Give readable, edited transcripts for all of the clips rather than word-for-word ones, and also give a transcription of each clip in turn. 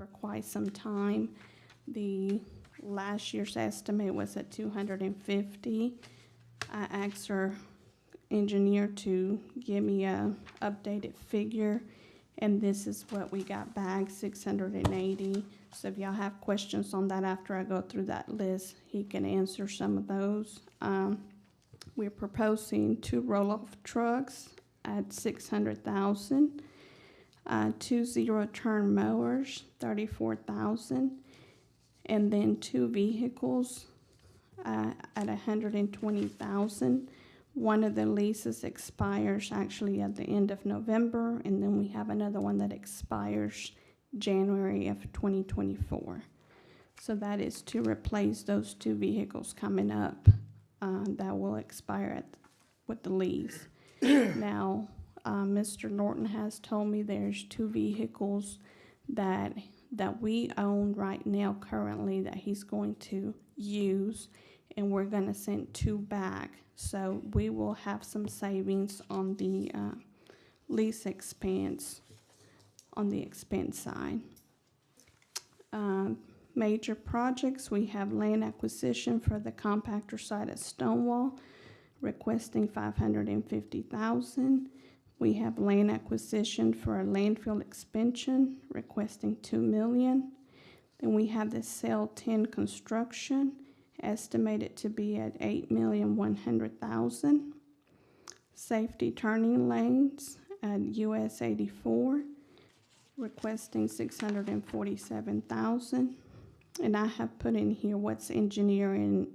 for quite some time. The last year's estimate was at 250. I asked our engineer to give me a updated figure, and this is what we got back, 680. So if y'all have questions on that after I go through that list, he can answer some of those. We're proposing 2 roll-off trucks at 600,000, 2 zero-turn mowers, 34,000, and then 2 vehicles at 120,000. One of the leases expires actually at the end of November, and then we have another one that expires January of 2024. So that is to replace those 2 vehicles coming up that will expire with the lease. Now, Mr. Norton has told me there's 2 vehicles that we own right now currently that he's going to use, and we're going to send 2 back. So we will have some savings on the lease expense on the expense side. Major projects, we have land acquisition for the compactor site at Stonewall, requesting 550,000. We have land acquisition for a landfill expansion, requesting 2 million. Then we have the Cell 10 construction, estimated to be at 8,100,000. Safety turning lanes at US 84, requesting 647,000. And I have put in here what's engineering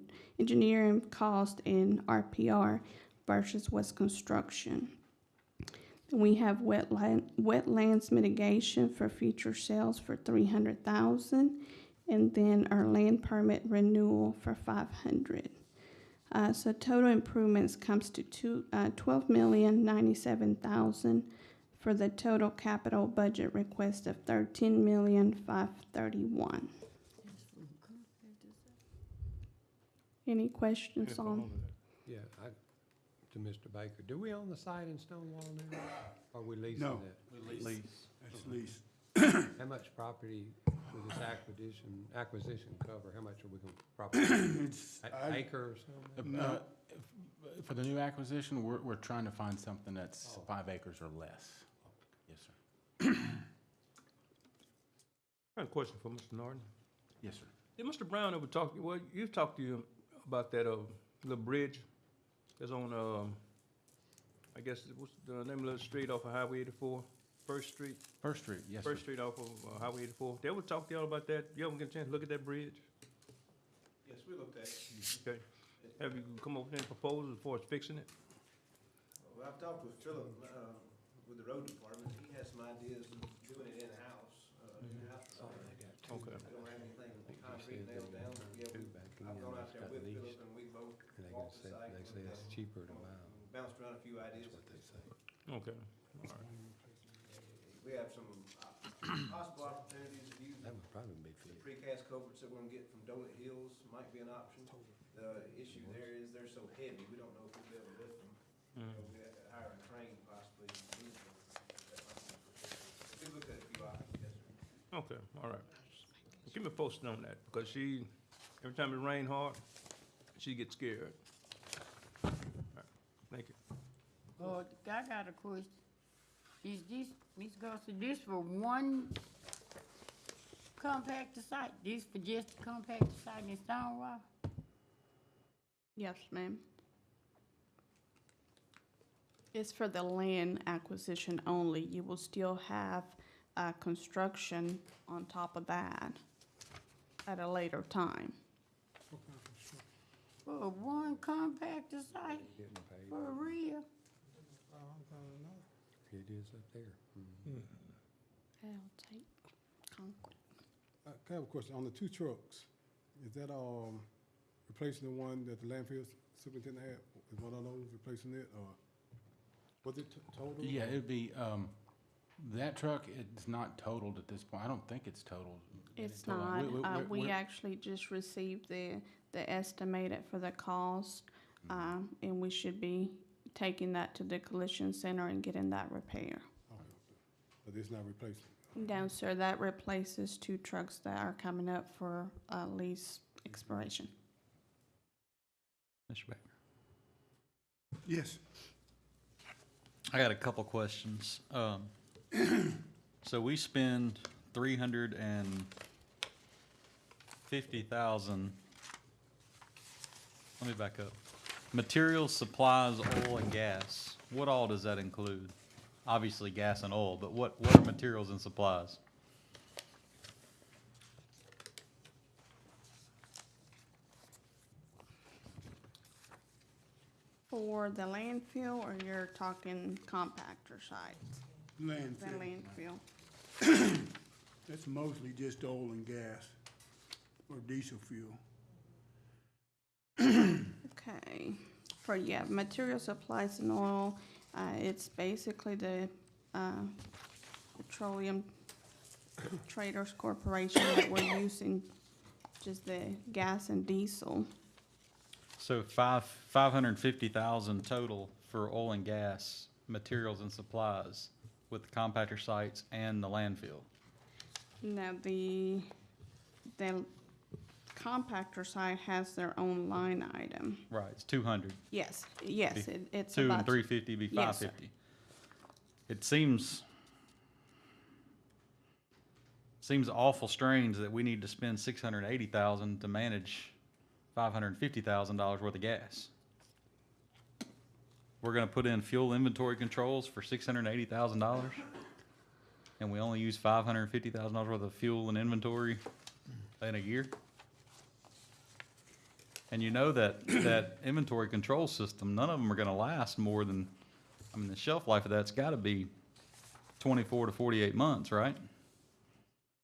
cost in RPR versus what's construction. We have wetlands mitigation for future sales for 300,000, and then our land permit renewal for 500. So total improvements comes to 12,097,000 for the total capital budget request of 13,531. Any questions on? Yeah, to Mr. Baker, do we own the site in Stonewall now, or are we leasing No. it? We lease. It's lease. How much property will this acquisition cover? How much are we going to property? It's, Acre or something? No. For the new acquisition, we're trying to find something that's 5 acres or less. Yes, sir. I have a question for Mr. Norton. Yes, sir. Did Mr. Brown ever talk, well, you've talked to you about that, little bridge that's on, I guess, what's the name of the street off of Highway 84? First Street? First Street, yes, sir. First Street off of Highway 84. They ever talk to y'all about that? You ever get a chance to look at that bridge? Yes, we looked at it. Okay. Have you come up with any proposals as far as fixing it? Well, I've talked with Philip, with the road department. He has some ideas of doing it in-house. Okay. I don't have anything concrete nailed down. Yeah, I've gone out there with Philip and we both walked the site. They say it's cheaper to buy. Bounced around a few ideas. That's what they say. Okay. All right. We have some possible opportunities of using That would probably be the fit. precast culverts that we're gonna get from Donut Hills might be an option. The issue there is they're so heavy, we don't know if we'll be able to lift them. We have to hire a crane possibly. To move them. We looked at a few options, yes, sir. Okay, all right. Keep me posted on that, because every time it rain hard, she gets scared. All right, thank you. I got a question. Is this, Ms. Garcia, this for one compactor site? This for just the compactor site in Stonewall? Yes, ma'am. It's for the land acquisition only. You will still have construction on top of that at a later time. For one compactor site? Getting paid. For real? It is up there. I'll take concrete. I have a question. On the 2 trucks, is that replacing the one that the landfill superintendent had? Is one of those replacing it, or was it total? Yeah, it'd be, that truck is not totaled at this point. I don't think it's totaled. It's not. We actually just received the estimated for the cost, and we should be taking that to the collision center and getting that repair. Okay. But it's not replacing. No, sir, that replaces 2 trucks that are coming up for lease expiration. Mr. Baker. Yes. I got a couple questions. So we spend 350,000. Let me back up. Materials, supplies, oil, and gas. What all does that include? Obviously, gas and oil, but what are materials and supplies? For the landfill, or you're talking compactor sites? The Landfill. landfill. That's mostly just oil and gas or diesel fuel. Okay, for, yeah, material supplies and oil, it's basically the Petroleum Traders Corporation that we're using, just the gas and diesel. So 550,000 total for oil and gas, materials and supplies with the compactor sites and the landfill. Now, the compactor site has their own line item. Right, it's 200. Yes, Be it's 2 and about, 350 be Yes, sir. 550. It seems awful strange that we need to spend 680,000 to manage $550,000 worth of gas. We're gonna put in fuel inventory controls for $680,000, and we only use $550,000 worth of fuel and inventory in a year. And you know that inventory control system, none of them are gonna last more than, I mean, the shelf life of that's gotta be 24 to 48 months, right?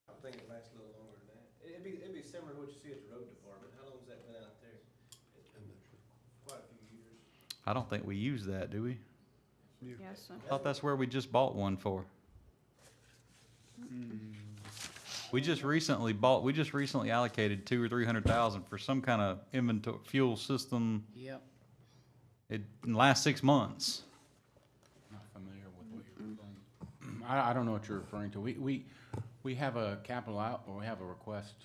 I think it lasts a little longer than that. It'd be similar to what you see at the road department. How long's that been out there? It's been quite a few years. I don't think we use that, do we? yes, sir. I thought that's where we just bought one for. We just recently allocated 200,000 or 300,000 for some kind of inventory, fuel system Yep. in the last 6 months. Not familiar with what you're referring. I don't know what you're referring to. We have a capital out, or we have a request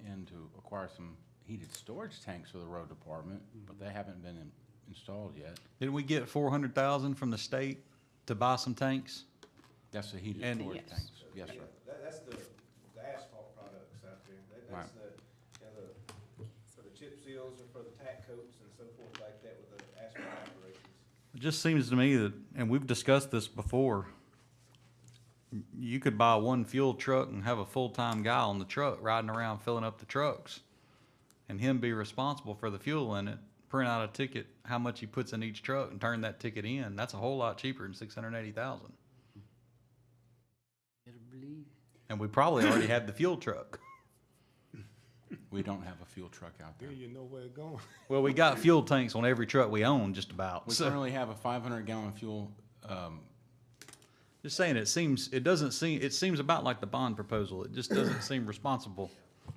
in to acquire some heated storage tanks for the road department, but they haven't been installed yet. Didn't we get 400,000 from the state to buy some tanks? That's the heated And- storage Yes. tanks. Yes, sir. That's the asphalt products out there. That's Right. for the chip seals or for the tack coats and so forth like that with the asphalt operations. It just seems to me that, and we've discussed this before, you could buy one fuel truck and have a full-time guy on the truck riding around filling up the trucks, and him be responsible for the fuel in it, print out a ticket, how much he puts in each truck, and turn that ticket in. That's a whole lot cheaper than 680,000. Better believe. And we probably already had the fuel truck. We don't have a fuel truck out there. Then you know where it's going. Well, we got fuel tanks on every truck we own, just about. We So, currently have a 500-gallon fuel. just saying, it seems about like the bond proposal. It just doesn't seem responsible.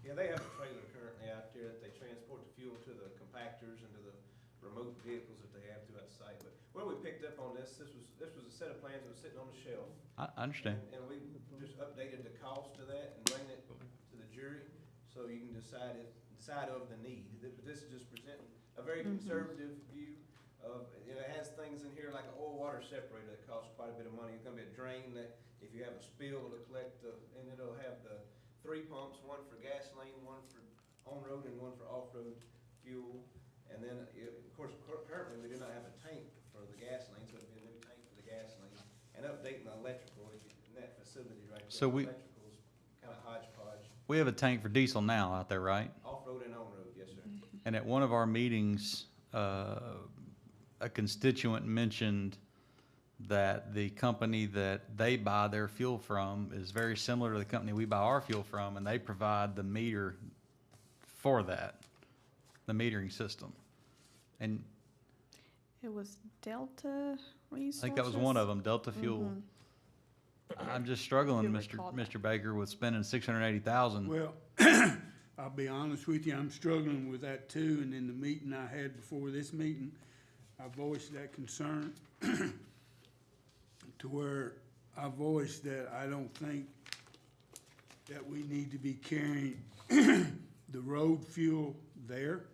Yeah, they have a trailer currently out there that they transport the fuel to the compactors and to the remote vehicles that they have throughout the site. But where we picked up on this was a set of plans that was sitting on the shelf. I understand. And we just updated the cost of that and bring it to the jury, so you can decide of the need. This is just presenting a very conservative view of, it has things in here like an oil water separator that costs quite a bit of money. It's gonna be a drain that, if you have a spill, it'll collect and it'll have the 3 pumps, one for gasoline, one for on-road, and one for off-road fuel. And then, of course, currently, we do not have a tank for the gasoline, so it'd be a new tank for the gasoline. And updating the electrical in that facility right there. So we- Electrical's kinda hodgepodge, We have a tank for diesel now out there, right? off-road and on-road, yes, sir. And at one of our meetings, a constituent mentioned that the company that they buy their fuel from is very similar to the company we buy our fuel from, and they provide the meter for that, the metering system. And It was Delta Resources? I think that was one of them, Delta Fuel. I'm just struggling, Do recall that. Mr. Baker, with spending 680,000. Well, I'll be honest with you, I'm struggling with that too, and in the meeting I had before this meeting, I voiced that concern to where I voiced that I don't think that we need to be carrying the road fuel there.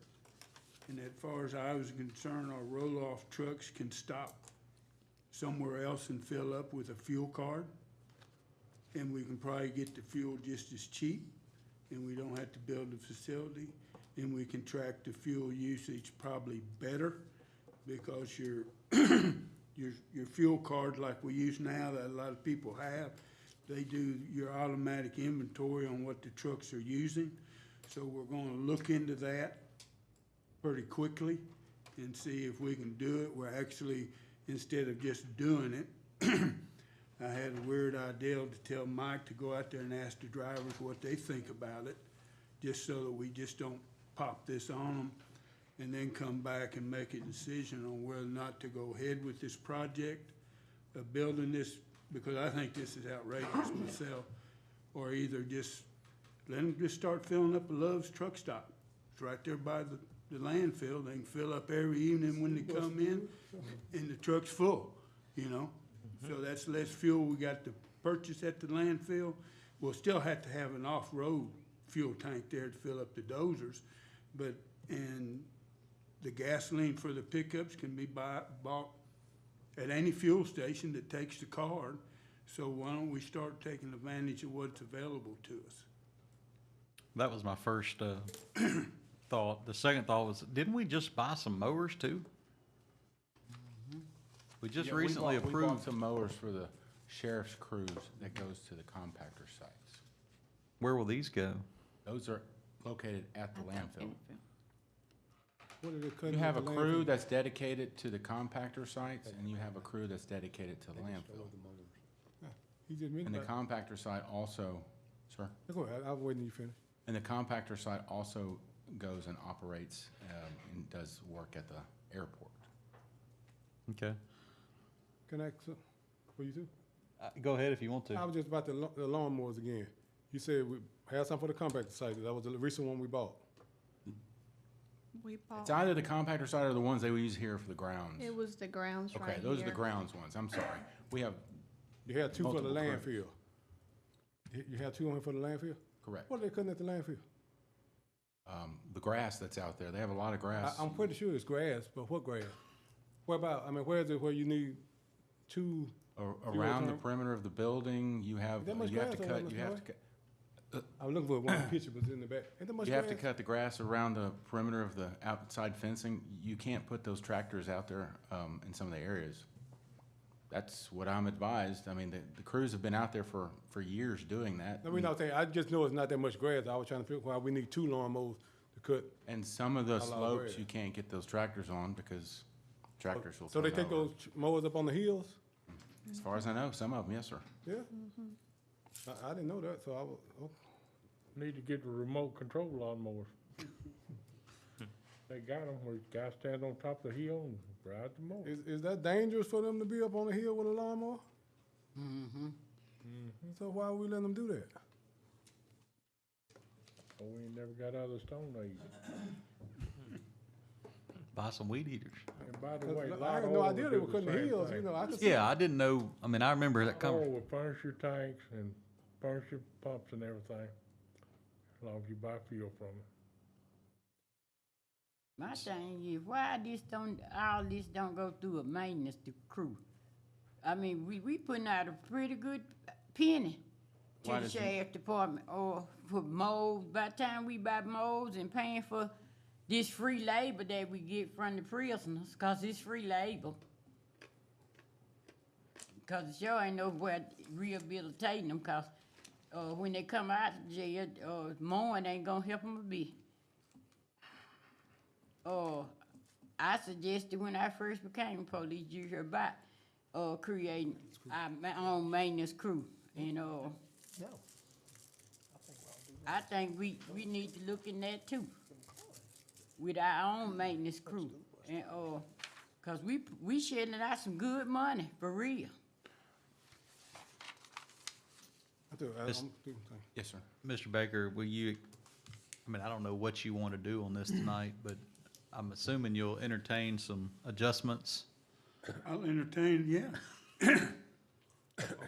And as far as I was concerned, our roll-off trucks can stop somewhere else and fill up with a fuel card. And we can probably get the fuel just as cheap, and we don't have to build a facility. And we can track the fuel usage probably better, because your fuel card like we use now, that a lot of people have, they do your automatic inventory on what the trucks are using. So we're gonna look into that pretty quickly and see if we can do it. We're actually, instead of just doing it, I had a weird idea to tell Mike to go out there and ask the drivers what they think about it, just so that we just don't pop this on them and then come back and make a decision on whether or not to go ahead with this project of building this, because I think this is outrageous myself, or either just let them just start filling up a Love's truck stop. It's right there by the landfill. They can fill up every evening when they come in, and the truck's full, you know? So that's less fuel we got to purchase at the landfill. We'll still have to have an off-road fuel tank there to fill up the dozers, but, and the gasoline for the pickups can be bought at any fuel station that takes the card. So why don't we start taking advantage of what's available to us? That was my first thought. The second thought was, didn't we just buy some mowers too? We just Yeah, recently we bought approved. some mowers for the sheriff's crews that goes to the compactor sites. Where will these go? Those are located at the landfill. What are they cutting You have a at the crew landfill? that's dedicated to the compactor sites, and you have a crew that's dedicated to the landfill. He just mentioned And the that. compactor site also, sir? Go ahead, I was waiting till you finish. And the compactor site also goes and operates, and does work at the airport. Okay. Can I ask something for you too? Go ahead if you want I to. was just about the lawnmowers again. You said we had some for the compactor site. That was the recent one we bought. We bought, It's either the compactor site or the ones they use here for the grounds. it was the grounds right here. Okay, those are the grounds ones, I'm sorry. We have, You had two for the Multiple landfill. You had two on here for the landfill? correct, What are they cutting at the landfill? the grass that's out there, they have a lot of grass. I'm pretty sure it's grass, but what grass? Where about, I mean, where is it where you need two, Around the turn- perimeter of the building, you have, That much you have to grass cut, around you this have way? to cut, I was looking for one picture, but it's in the back. Ain't that much you grass? have to cut the grass around the perimeter of the outside fencing. You can't put those tractors out there, in some of the areas. That's what I'm advised. I mean, the crews have been out there for years doing that. No, we not saying, I just know it's not that much grass. I was trying to figure out why we need two lawnmowers to cut. And some of the A lot of slopes, grass. you can't get those tractors on because tractors will So they turn take over. those mowers up on the hills? As far as I know, some of them, yes, sir. Yeah? I didn't know that, so I was, oh. Need to get the remote control lawnmowers. They got them where the guy stands on top of the hill and rides the mower. Is that dangerous for them to be up on the hill with a lawnmower? Mm-hmm. So why are we letting them do that? So we ain't never got out of the Stone Age. Buy some weed eaters. And by the 'Cause way, I light had no oil idea would they do were the cutting the same hills, thing. you know, I could see. Yeah, I didn't know. I mean, I remember that Oil coming. will furnish your tanks and furnish your pumps and everything, as long as you buy fuel from it. My thing is, why all this don't go through a maintenance crew? I mean, we putting out a pretty good penny to Why the does it- sheriff department, or for mows. By the time we buy mows and paying for this free labor that we get from the prisoners, cause it's free labor. Cause it sure ain't nowhere rehabilitating them, cause, when they come out of jail, mowing ain't gonna help them a bit. I suggested when I first became police, you heard about, creating my own maintenance crew, and, I think we need to look in that too, with our own maintenance crew, and, cause we shelling out some good money, for real. Yes, sir. Mr. Baker, will you, I mean, I don't know what you want to do on this tonight, but I'm assuming you'll entertain some adjustments. I'll entertain, yeah.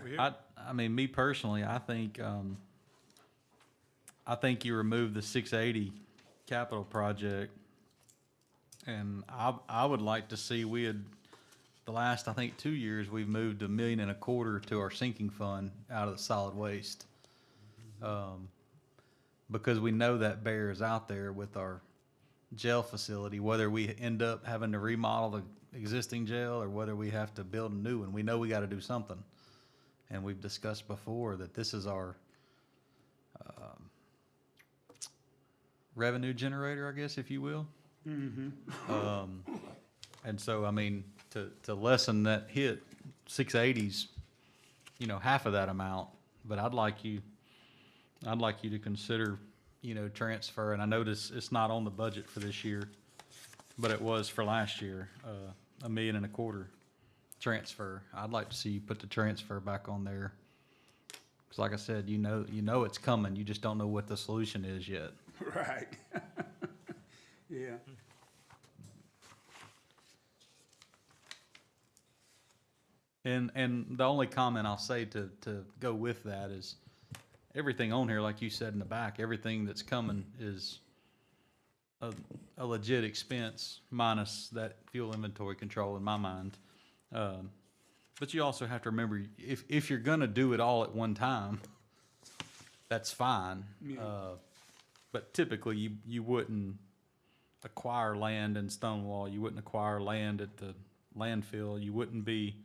We hear I mean, me personally, I think you remove the 680 capital project, and I would like to see the last, I think, 2 years, we've moved $1.25 million to our sinking fund out of the solid waste. Because we know that bear is out there with our jail facility, whether we end up having to remodel the existing jail or whether we have to build a new one. We know we gotta do something. And we've discussed before that this is our revenue generator, I guess, if you will. And so, I mean, to lessen that hit, 680's, half of that amount. But I'd like you to consider, transfer, and I notice it's not on the budget for this year, but it was for last year, $1.25 million transfer. I'd like to see you put the transfer back on there. Cause like I said, you know it's coming, you just don't know what the solution is yet. Right. Yeah. And the only comment I'll say to go with that is everything on here, like you said in the back, everything that's coming is a legit expense minus that fuel inventory control in my mind. But you also have to remember, if you're gonna do it all at one time, that's fine. Yeah. But typically you wouldn't acquire land in Stonewall, you wouldn't acquire land at the landfill, you wouldn't be,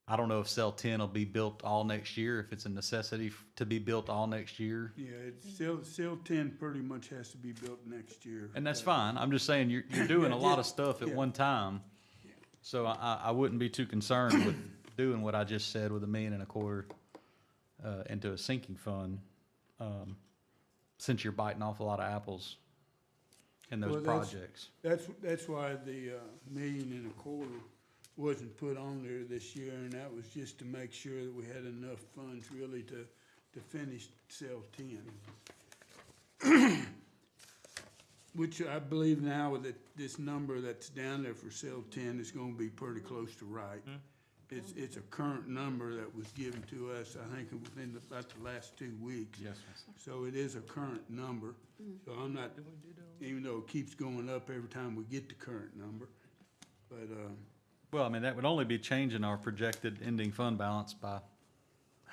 I don't know if cell 10 will be built all next year, if it's a necessity to be built all next year. Yeah, cell 10 pretty much has to be built next year. And that's fine. I'm just saying you're doing a lot of stuff at one time. So I wouldn't be too concerned with doing what I just said with $1.25 million into a sinking fund, since you're biting off a lot of apples in those Well, projects. That's why the $1.25 million wasn't put on there this year, and that was just to make sure that we had enough funds really to finish cell 10. Which I believe now that this number that's down there for cell 10 is gonna be pretty close to right. It's a current number that was given to us, I think, within about the last 2 weeks. Yes, So it is a current number. So I'm not, even though it keeps going up every time we get the current number, but, Well, I mean, that would only be changing our projected ending fund balance by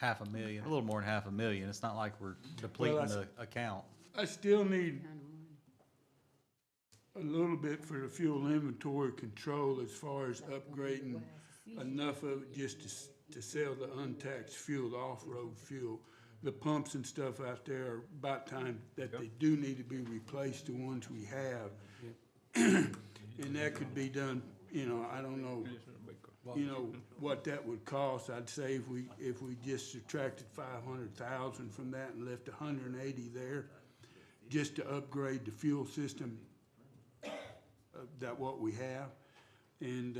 $500,000, a little more than $500,000. It's not like we're depleting Well, the account. I still need a little bit for the fuel inventory control as far as upgrading enough of it just to sell the untaxed fuel, the off-road fuel. The pumps and stuff out there are about time that they do need to be replaced, the ones we have. And that could be done, I don't know, what that would cost. I'd say if we just subtracted 500,000 from that and left 180 there, just to upgrade the fuel system, that what we have. And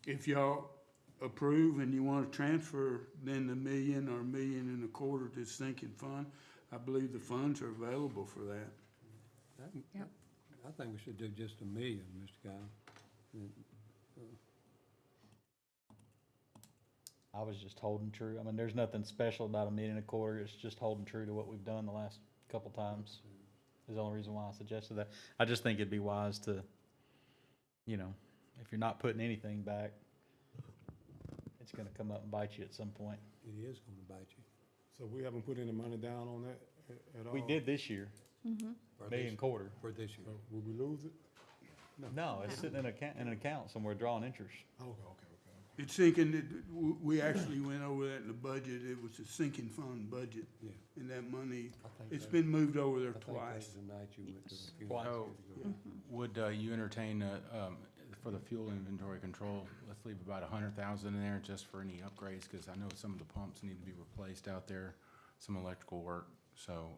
if y'all approve and you want to transfer then the $1 million or $1.25 million to sinking fund, I believe the funds are available for that. I think we should do just $1 million, Mr. Kyle. I was just holding true. I mean, there's nothing special about $1.25 million. It's just holding true to what we've done the last couple times. Is the only reason why I suggested that. I just think it'd be wise to, if you're not putting anything back, it's gonna come up and bite you at some point. It is gonna bite you. So we haven't put any money down on that at all? We did this year, $1.25 million. For this year. So will we lose it? No, it's sitting in an account somewhere drawing interest. Okay. It's sinking, we actually went over that in the budget. It was a sinking fund budget. Yeah. And that money, I think it's that- been moved over there I think that twice. was the night you went to the funeral. Twice. So, would you entertain, for the fuel inventory control, let's leave about 100,000 in there just for any upgrades, because I know some of the pumps need to be replaced out there, some electrical work. So,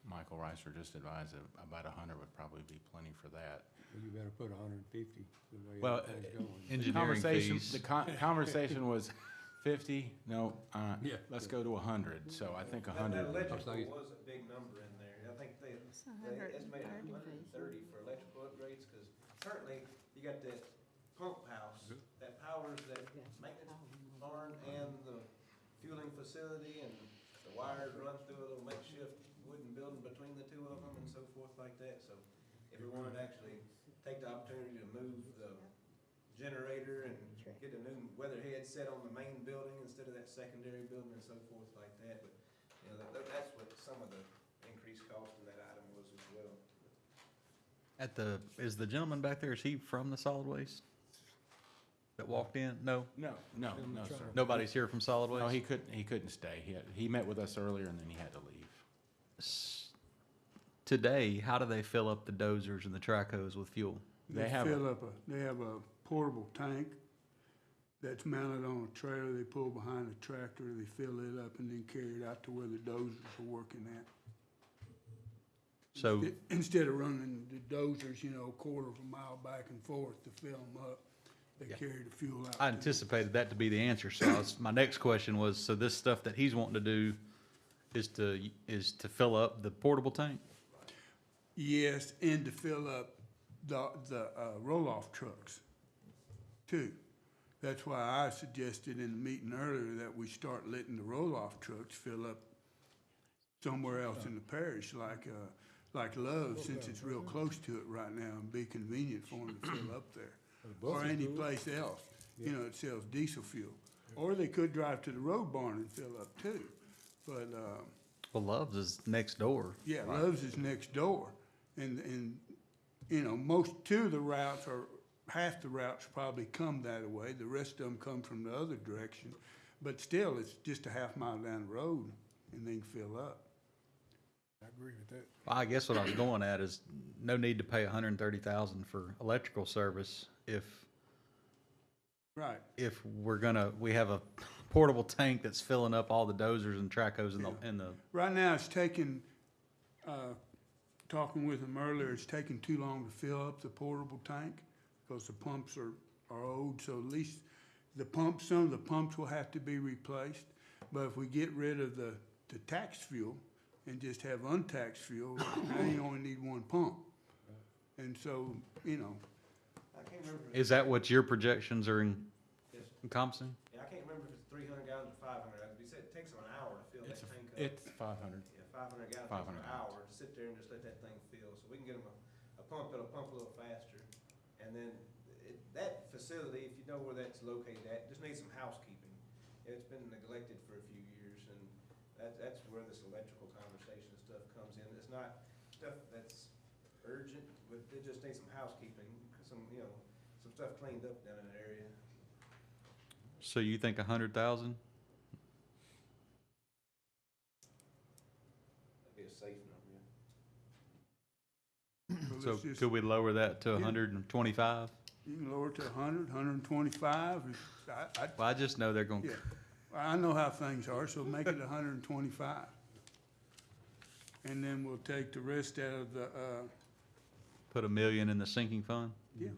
Michael Reiser just advised that about 100 would probably be plenty for that. Well, you better put 150, the way Well, everything's going. Engineering fees. The conversation was 50, no, Yeah. let's go to 100, so I think 100. That electrical saying- was a big number in there. I think they estimated 130 for electrical upgrades, because currently, you got that pump house, that power powers that maintenance barn and the fueling facility, and the wires run through a little makeshift wooden building between the two of them and so forth like that. So if we wanted to actually take the opportunity to move the generator and get a new weatherhead set on the main building instead of that secondary building and so forth like that, but, you know, that's what some of the increased cost in that item was as well. Is the gentleman back there, is he from the solid waste? That walked in? No? No, sir. Nobody's here from solid waste? No, he couldn't stay. He met with us earlier and then he had to leave. Today, how do they fill up the dozers and the track hose with fuel? They have a portable tank that's mounted on a trailer. They pull behind a tractor, they fill it up and then carry it out to where the dozers are working at. So, Instead of running the dozers, you know, a quarter of a mile back and forth to fill them up, they Yeah. carry the fuel out. I anticipated that to be the answer, so my next question was, so this stuff that he's wanting to do is to fill up the portable tank? Yes, and to fill up the roll-off trucks, too. That's why I suggested in the meeting earlier that we start letting the roll-off trucks fill up somewhere else in the parish, like Love, since it's real close to it right now, and be convenient for them to fill up there. Or any place else, you know, it sells diesel fuel. Or they could drive to the road barn and fill up too. But, Well, Love's is next door. yeah, Love's is next door. And, you know, two of the routes, or half the routes probably come that way. The rest of them come from the other direction. But still, it's just a half mile down the road and they can fill up. I agree with that. I guess what I was going at is no need to pay $130,000 for electrical service Right. if we have a portable tank that's filling up all the dozers and track hose in the, Right now, it's taking, talking with them earlier, it's taking too long to fill up the portable tank because the pumps are old, so at least some of the pumps will have to be replaced. But if we get rid of the tax fuel and just have untaxed fuel, now you only need one pump. And so, you know, I can't remember. is that what your projections are Yes. encompassing? Yeah, I can't remember if it's 300 gallons or 500. We said it takes them an hour to fill that tank up. It's 500. Yeah, 500 gallons 500 takes an hour to sit there and just let that thing fill. So we can get them a pump that'll pump a little faster. And then that facility, if you know where that's located at, just needs some housekeeping. It's been neglected for a few years, and that's where this electrical conversation and stuff comes in. It's not stuff that's urgent, but it just needs some housekeeping, some stuff cleaned up down in that area. So you think 100,000? That'd be a safe number, yeah. So let's just- could we lower that to 125? you can lower it to 100, 125. Well, I just know they're going Yeah, to, I know how things are, so make it 125. And then we'll take the rest out of the, put $1 million in the sinking fund? yeah.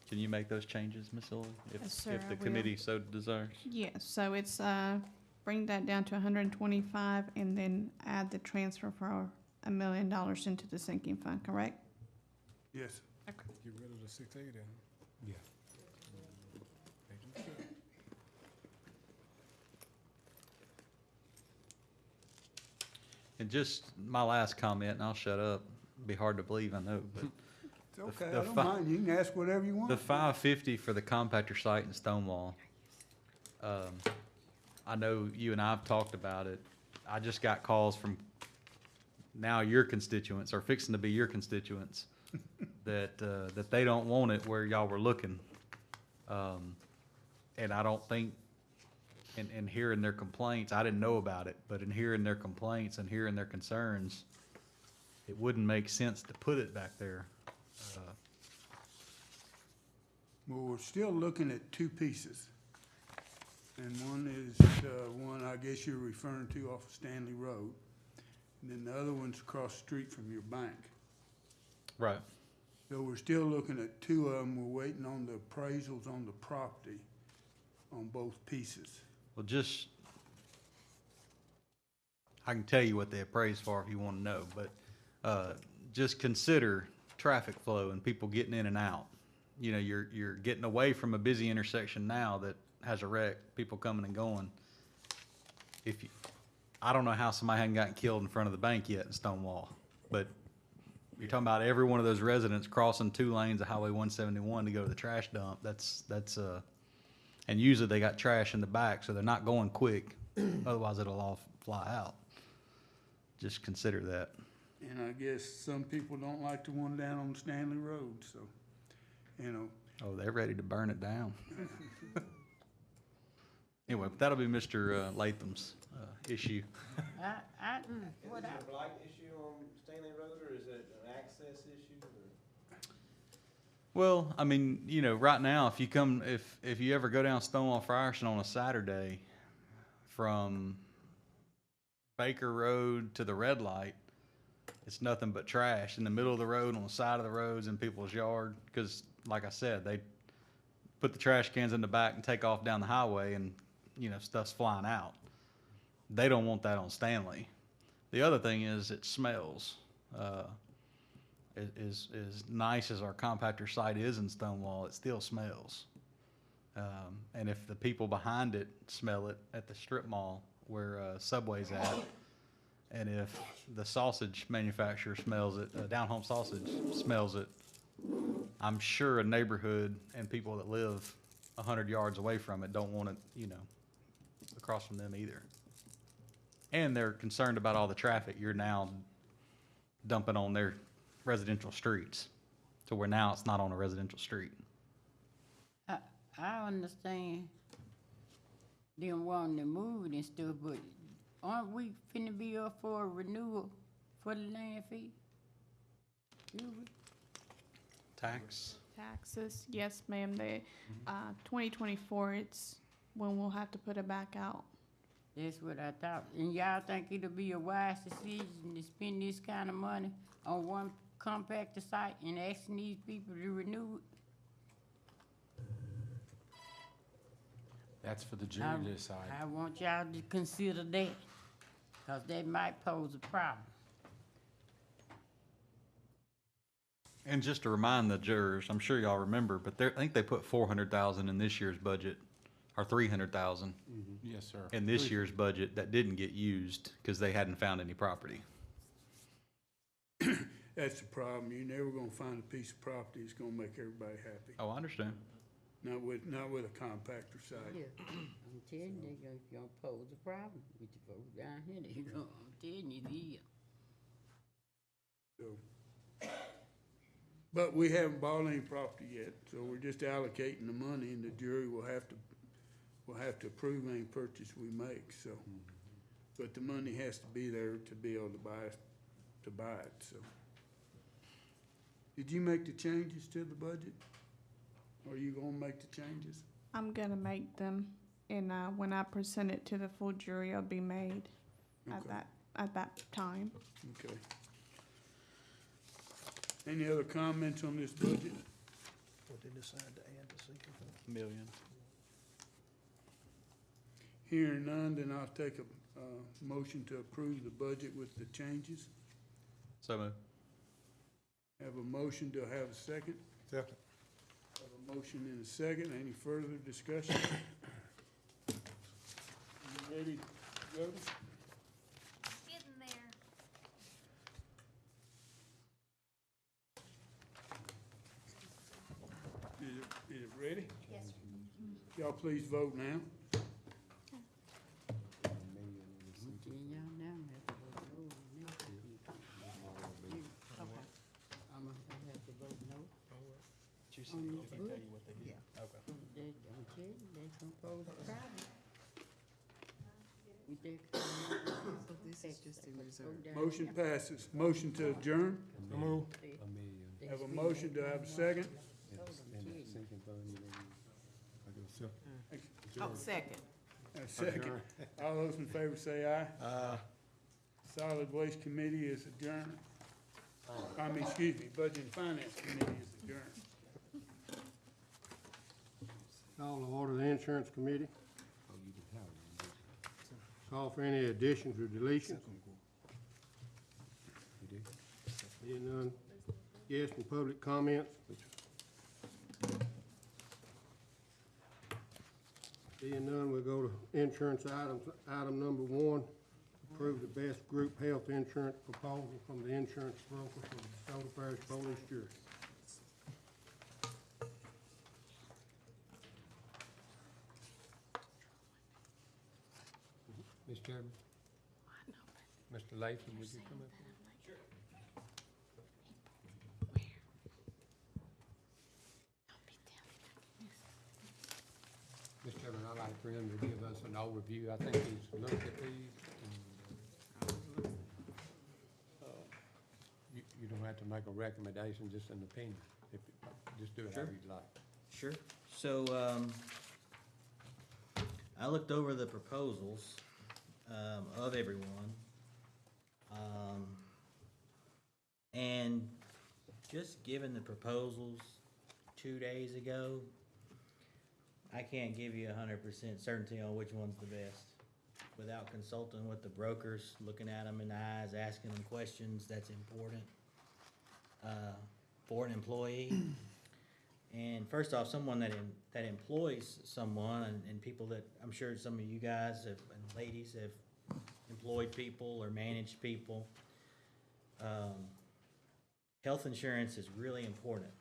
Can you make those changes, Ms. Lilly? Yes, sir, If I the will. committee so desires? Yes, so it's, bring that down to 125 and then add the transfer for $1 million into the sinking fund, correct? Yes. Get rid of the 680 then. Yeah. And just my last comment, and I'll shut up. It'd be hard to believe, I know, but It's okay, the I don't fi- mind. You can ask whatever you want. the 550 for the compactor site in Stonewall, I know you and I have talked about it. I just got calls from now your constituents, or fixing to be your constituents, that they don't want it where y'all were looking. And I don't think, in hearing their complaints, I didn't know about it, but in hearing their complaints and hearing their concerns, it wouldn't make sense to put it back there. Well, we're still looking at two pieces. And one is, one I guess you're referring to off of Stanley Road. And then the other one's across the street from your bank. Right. So we're still looking at two of them. We're waiting on the appraisals on the property on both pieces. Well, I can tell you what they appraised for if you want to know, but just consider traffic flow and people getting in and out. You know, you're getting away from a busy intersection now that has a wreck, people coming and going. If you, I don't know how somebody hadn't gotten killed in front of the bank yet in Stonewall, but you're talking about every one of those residents crossing 2 lanes of Highway 171 to go to the trash dump. And usually they got trash in the back, so they're not going quick. Otherwise, it'll all fly out. Just consider that. And I guess some people don't like the one down on Stanley Road, so, you know. Oh, they're ready to burn it down. Anyway, but that'll be Mr. Latham's issue. Is it a blight issue on Stanley Road, or is it an access issue, or? Well, I mean, you know, right now, if you ever go down Stonewall Frierson on a Saturday from Baker Road to the red light, it's nothing but trash in the middle of the road, on the side of the roads, in people's yard. Because, like I said, they put the trash cans in the back and take off down the highway, and you know, stuff's flying out. They don't want that on Stanley. The other thing is it smells. As nice as our compactor site is in Stonewall, it still smells. And if the people behind it smell it at the strip mall where Subway's at, and if the sausage manufacturer smells it, Down Home Sausage smells it, I'm sure a neighborhood and people that live 100 yards away from it don't want it, you know, across from them either. And they're concerned about all the traffic you're now dumping on their residential streets, to where now it's not on a residential street. I understand them wanting to move it and stuff, but aren't we finna be up for a renewal for the land fee? Tax? Taxes, yes, ma'am. 2024, it's when we'll have to put it back out. That's what I thought. And y'all think it'll be a wise decision to spend this kind of money on one compactor site and asking these people to renew it? That's for the jury to decide. I want y'all to consider that, cause that might pose a problem. And just to remind the jurors, I'm sure y'all remember, but I think they put 400,000 in this year's budget, or 300,000 Yes, sir. in this year's budget that didn't get used because they hadn't found any property. That's the problem. You're never gonna find a piece of property that's gonna make everybody happy. Oh, I understand. Not with a compactor site. Yeah, I'm telling you, they're gonna pose a problem with the folks down here. I'm telling you, they will. So, but we haven't bought any property yet, so we're just allocating the money, and the jury will have to approve any purchase we make, so. But the money has to be there to be able to buy it, so. Did you make the changes to the budget? Or are you gonna make the changes? I'm gonna make them, and when I present it to the full jury, it'll be made Okay. at that time. Okay. Any other comments on this budget? What they decide to add to secret. Million. Hearing none, then I'll take a motion to approve the budget with the changes. So moved. Have a motion, do I have a second? Second. Have a motion and a second, any further discussion? You ready, Jody? Getting there. Is it ready? Yes, Y'all please vote now. I'm telling y'all now, I'm gonna have to vote no on this. Okay. I'm gonna have to vote no. On this book. I'm telling you, they gonna pose a problem. With that. So this is just a reserve. Motion passes. Motion to adjourn. Have a motion, do I have a second? Oh, second. Have a second. All those in favor say aye. Solid Waste Committee is adjourned. Excuse me, Budget and Finance Committee is adjourned. Call to order the Insurance Committee. Call for any additions or deletions. Being none, Yes, and public comments? Seeing none, we'll go to insurance items. Item number 1, approve the best group health insurance proposal from the insurance broker for the DeSoto Parish Police Jury. Mr. Chairman? Mr. Latham, would you come up? Mr. Chairman, I'd like for him to give us an overview. I think he's looked at these. And, you don't have to make a recommendation, just an opinion. Just do it however you'd like. Sure. So, I looked over the proposals, of everyone. And just given the proposals 2 days ago, I can't give you 100% certainty on which one's the best. Without consulting with the brokers, looking at them in the eyes, asking them questions, that's important, for an employee. And first off, someone that employs someone, and people that, I'm sure some of you guys have, and ladies have employed people or managed people. Health insurance is really important.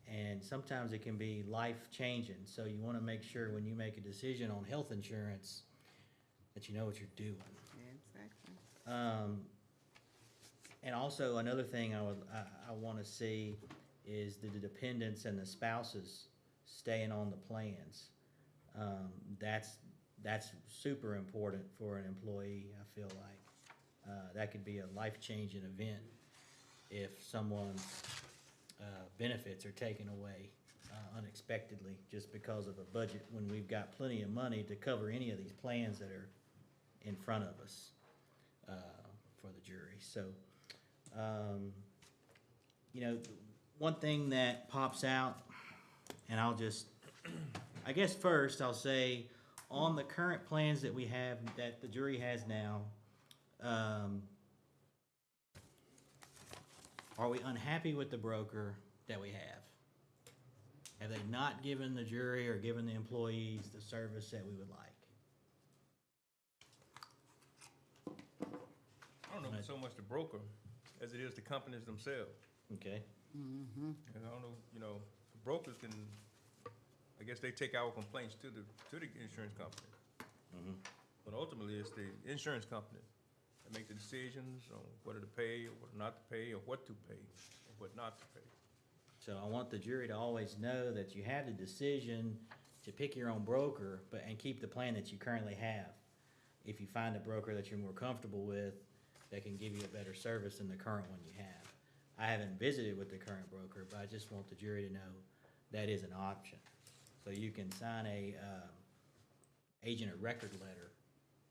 And sometimes it can be life-changing, so you wanna make sure when you make a decision on health insurance that you know what you're doing. Exactly. And also, another thing I wanna see is the dependents and the spouses staying on the plans. That's super important for an employee, I feel like. That could be a life-changing event if someone's benefits are taken away unexpectedly just because of a budget, when we've got plenty of money to cover any of these plans that are in front of us for the jury. So, you know, one thing that pops out, and I guess first I'll say, on the current plans that we have, that the jury has now, are we unhappy with the broker that we have? Have they not given the jury or given the employees the service that we would like? I don't know if it's so much the broker as it is the companies themselves. Okay. Mm-hmm. And I don't know, you know, brokers can, I guess they take our complaints to the insurance company. Mhm. But ultimately, it's the insurance company that make the decisions on whether to pay or what not to pay, or what to pay, or what not to pay. So I want the jury to always know that you have the decision to pick your own broker, and keep the plan that you currently have. If you find a broker that you're more comfortable with, that can give you a better service than the current one you have. I haven't visited with the current broker, but I just want the jury to know that is an option. So you can sign a agent of record letter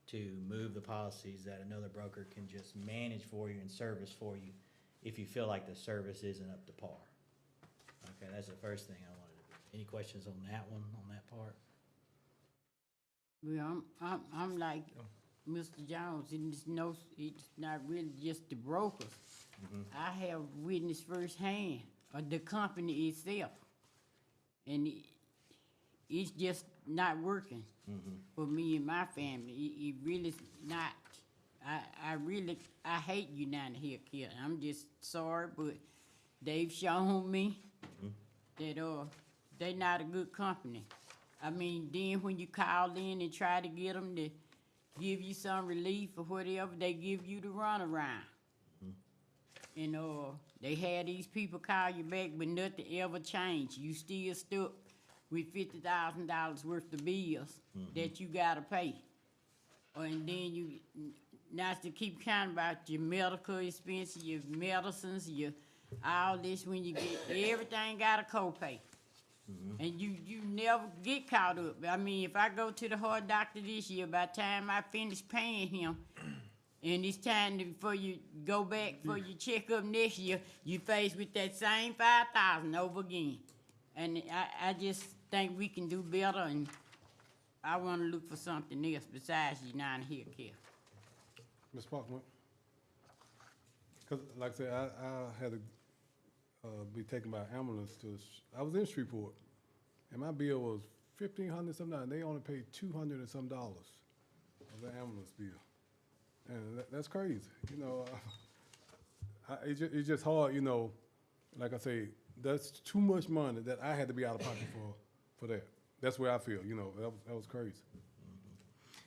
to move the policies that another broker can just manage for you and service for you if you feel like the service isn't up to par. Okay, that's the first thing I wanted to do. Any questions on that one, on that part? Well, I'm like Mr. Jones, and it's not really just the brokers. I have witnessed firsthand of the company itself, and it's just not working for me and my family. It really is not. I hate United Healthcare. I'm just sorry, but they've shown me that they're not a good company. I mean, then when you call in and try to get them to give you some relief or whatever, they give you the runaround. And they had these people call you back, but nothing ever changed. You still stuck with $50,000 worth of bills that you gotta pay. And then you not to keep counting about your medical expenses, your medicines, your all this. When you get everything got a copay. And you never get caught up. I mean, if I go to the heart doctor this year, by the time I finish paying him, and it's time for you go back for your checkup next year, you faced with that same $5,000 over again. And I just think we can do better, and I want to look for something else besides United Healthcare. Ms. Parkman? Cause like I said, I had to, be taken by ambulance I was in Shreveport, and my bill was $1,500 something, and they only paid $200 and some dollars of the ambulance bill. And that's crazy, you know, it's just hard, you know, like I say, that's too much money that I had to be out of pocket for that. That's where I feel, you know, that was crazy.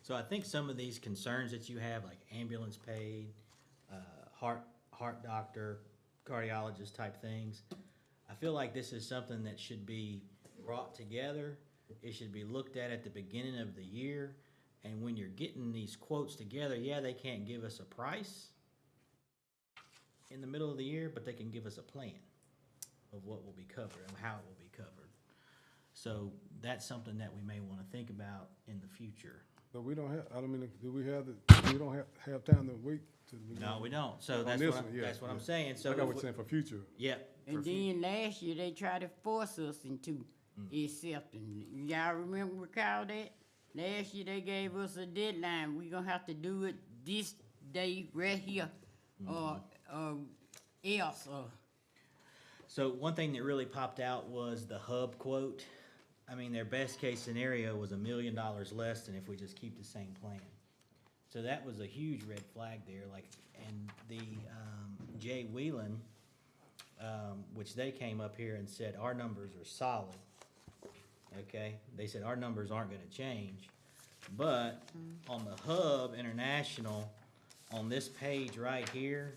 So I think some of these concerns that you have, like ambulance paid, heart doctor, cardiologist type things, I feel like this is something that should be brought together. It should be looked at the beginning of the year. And when you're getting these quotes together, yeah, they can't give us a price in the middle of the year, but they can give us a plan of what will be covered and how it will be covered. So that's something that we may want to think about in the future. But we don't have, I don't mean, we don't have time to wait to. No, we don't. So On that's this what one, yeah, that's what I'm yeah. saying. So I got if what you're saying for future. yeah. And then last year, they tried to force us into accepting. Y'all recall that? Last year, they gave us a deadline. We gonna have to do it this day right here, or else. So one thing that really popped out was the hub quote. I mean, their best case scenario was $1 million less than if we just keep the same plan. So that was a huge red flag there. Like, and the Jay Whelan, which they came up here and said our numbers are solid. Okay, they said our numbers aren't going to change, but on the Hub International, on this page right here,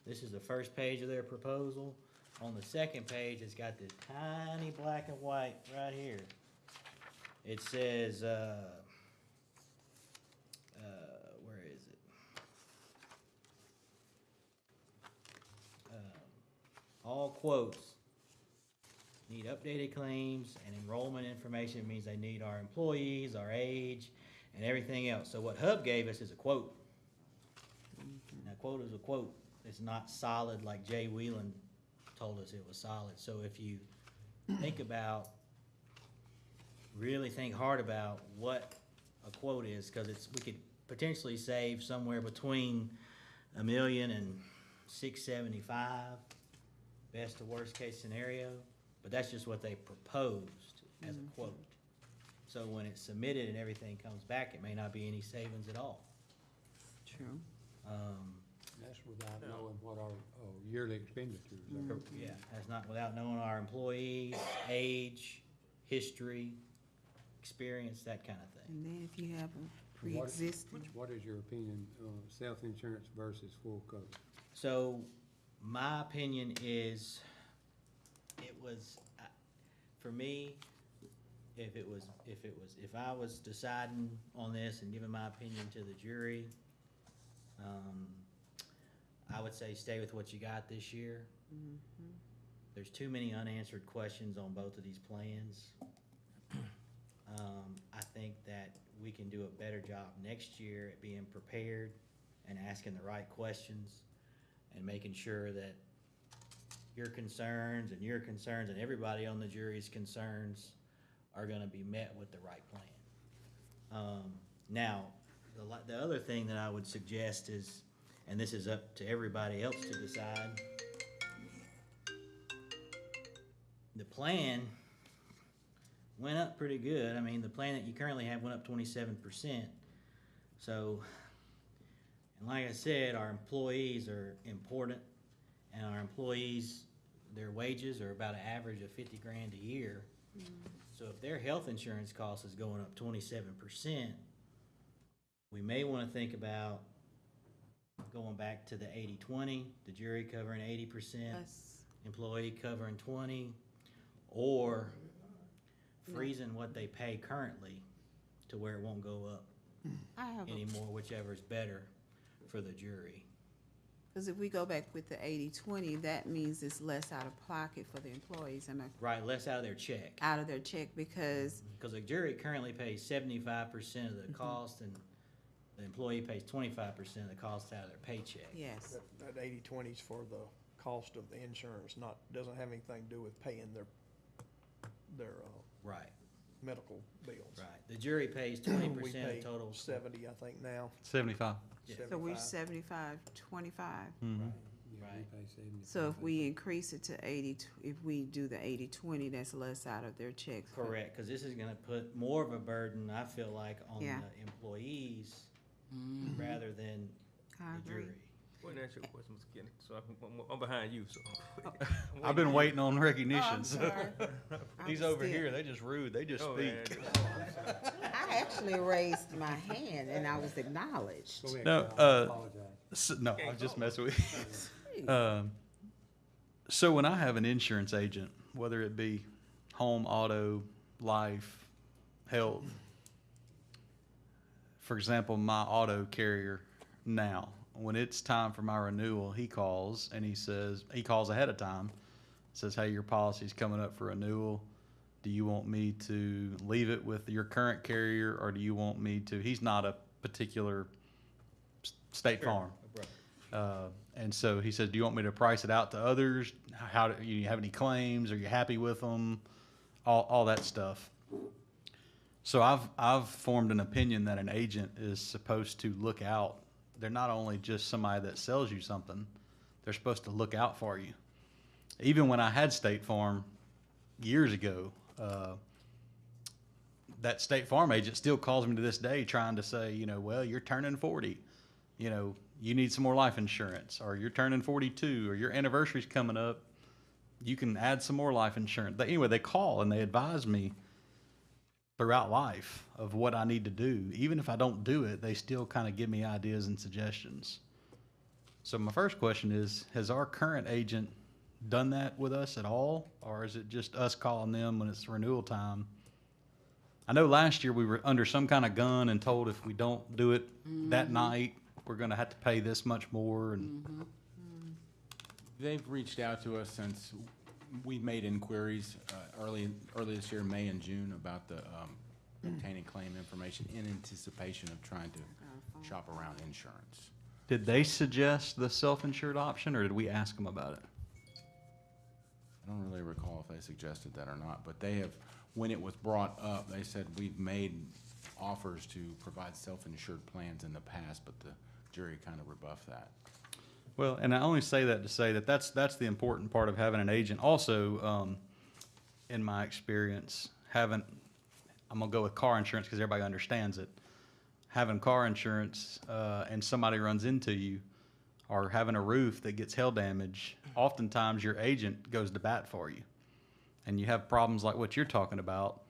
this is the first page of their proposal. On the second page, it's got this tiny black and white right here. It says, where is it? All quotes need updated claims and enrollment information. It means they need our employees, our age, and everything else. So what Hub gave us is a quote. Now, quote is a quote. It's not solid like Jay Whelan told us it was solid. So if you think about, really think hard about what a quote is, because we could potentially save somewhere between $1 million and $675, best to worst case scenario. But that's just what they proposed as a quote. So when it's submitted and everything comes back, it may not be any savings at all. True. That's without knowing what our yearly expenditures are. Yeah, that's not without knowing our employees, age, history, experience, that kind of thing. And then if you have a What- pre-existing, What is your opinion, self-insurance versus full coverage? So my opinion is, it was, for me, if I was deciding on this and giving my opinion to the jury, I would say stay with what you got this year. There's too many unanswered questions on both of these plans. I think that we can do a better job next year at being prepared and asking the right questions and making sure that your concerns and everybody on the jury's concerns are gonna be met with the right plan. Now, the other thing that I would suggest is, and this is up to everybody else to decide, the plan went up pretty good. I mean, the plan that you currently have went up 27%. So, and like I said, our employees are important, and our employees, their wages are about an average of 50 grand a year. So if their health insurance cost is going up 27%, we may want to think about going back to the 80-20, the jury covering 80%, employee covering 20, or freezing what they pay currently to where it won't go up anymore, whichever is better for the jury. because if we go back with the 80-20, that means it's less out of pocket for the employees and Right, less out of their check. out of their check, because Because the jury currently pays 75% of the cost, and the employee pays 25% of the cost out of their paycheck. yes, That 80-20 is for the cost of the insurance, doesn't have anything to do with paying their Right, medical bills. right. The jury pays We 20% pay of total. 70, I think now. 75. so we're 75-25. Mhm. Yeah, Right. We pay 75. So if we increase it to 80, if we do the 80/20, that's less out of their checks. Correct, because this is gonna put more of a burden, I feel like, on Yeah. the employees Mhm. rather than I the agree. jury. Well, that's your question, Mr. Kenny, so I'm behind you, so. I've been waiting on recognition. He's over here, they just rude, they just Oh, speak. man. I actually raised my hand and I was acknowledged. Go ahead, No, Carl. I apologize. No, I was just messing with you. So when I have an insurance agent, whether it be home, auto, life, health, for example, my auto carrier now, when it's time for my renewal, he calls and he calls ahead of time, says, hey, your policy's coming up for renewal. Do you want me to leave it with your current carrier, or do you want me to, he's not a particular State Farm. And so he says, do you want me to price it out to others? How do you have any claims? Are you happy with them? All that stuff. So I've formed an opinion that an agent is supposed to look out. They're not only just somebody that sells you something, they're supposed to look out for you. Even when I had State Farm years ago, that State Farm agent still calls me to this day trying to say, you know, well, you're turning 40. You know, you need some more life insurance, or you're turning 42, or your anniversary's coming up. You can add some more life insurance. Anyway, they call and they advise me throughout life of what I need to do. Even if I don't do it, they still kind of give me ideas and suggestions. So my first question is, has our current agent done that with us at all? Or is it just us calling them when it's renewal time? I know last year we were under some kind of gun and told if we don't do it that night, we're gonna have to pay this much more. And They've reached out to us since we made inquiries early this year, May and June, about the obtaining claim information in anticipation of trying to shop around insurance. did they suggest the self-insured option, or did we ask them about it? I don't really recall if they suggested that or not, but they have, when it was brought up, they said we've made offers to provide self-insured plans in the past, but the jury kind of rebuffed that. Well, and I only say that to say that that's the important part of having an agent. Also, in my experience, I'm gonna go with car insurance because everybody understands it. Having car insurance and somebody runs into you, or having a roof that gets hail damage, oftentimes your agent goes to bat for you. And you have problems like what you're talking about.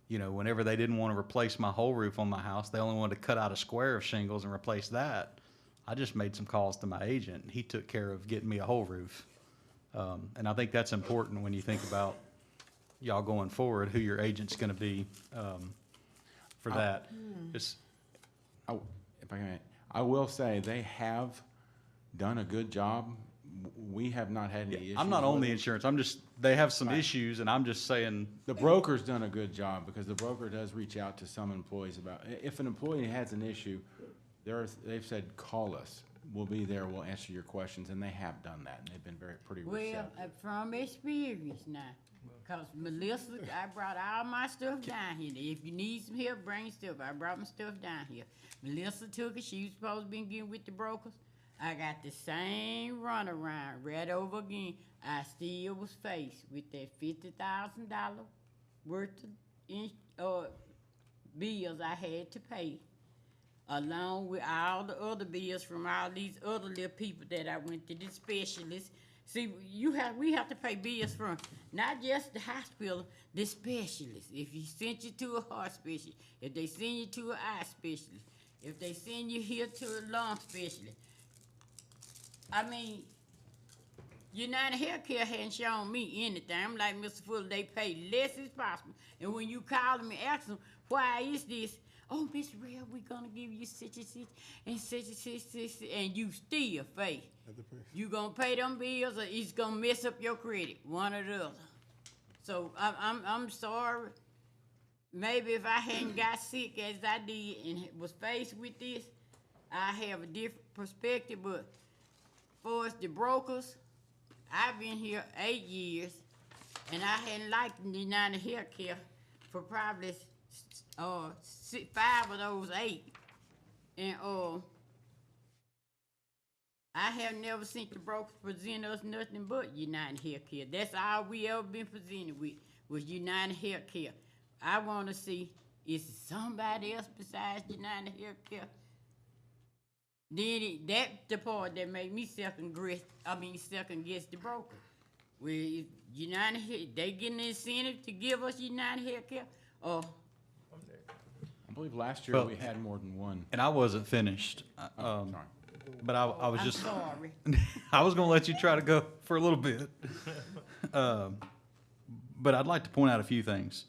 You know, whenever they didn't want to replace my whole roof on my house, they only wanted to cut out a square of shingles and replace that. I just made some calls to my agent. He took care of getting me a whole roof. And I think that's important when you think about y'all going forward, who your agent's going to be for that. If I can, I will say they have done a good job. We have not had any issues. I'm not on with the it. insurance. They have some issues, and I'm just saying. The broker's done a good job, because the broker does reach out to some employees about, if an employee has an issue, they've said, call us. We'll be there, we'll answer your questions, and they have done that, and they've been pretty receptive. Well, from experience now, cause Melissa, I brought all my stuff down here. If you need some help, bring stuff. I brought my stuff down here. Melissa took it. She was supposed to be getting with the brokers. I got the same runaround right over again. I still was faced with that $50,000 worth of bills I had to pay, along with all the other bills from all these other little people that I went to the specialists. See, we have to pay bills from not just the hospital, the specialists. If you sent you to a heart specialist, if they send you to an eye specialist, if they send you here to a lung specialist. I mean, United Healthcare hadn't shown me anything. I'm like, Mr. Fuller, they pay less as possible. And when you call them and ask them, why is this? Oh, Miss Real, we're gonna give you such and such and such and such, and you still pay. You gonna pay them bills, or it's gonna mess up your credit, one or the other. So I'm sorry. Maybe if I hadn't got sick as I did and was faced with this, I have a different perspective. But for us, the brokers, I've been here 8 years, and I hadn't liked the United Healthcare for probably 5 of those 8. And I have never seen the brokers present us nothing but United Healthcare. That's all we ever been presented with, was United Healthcare. I wanna see, is somebody else besides United Healthcare? That's the part that made me second guess the broker. With they getting the incentive to give us United Healthcare, or I believe last year Well- we had more than one. And I wasn't finished. Sorry. But I was I'm just, sorry. I was gonna let you try to go for a little bit. But I'd like to point out a few things.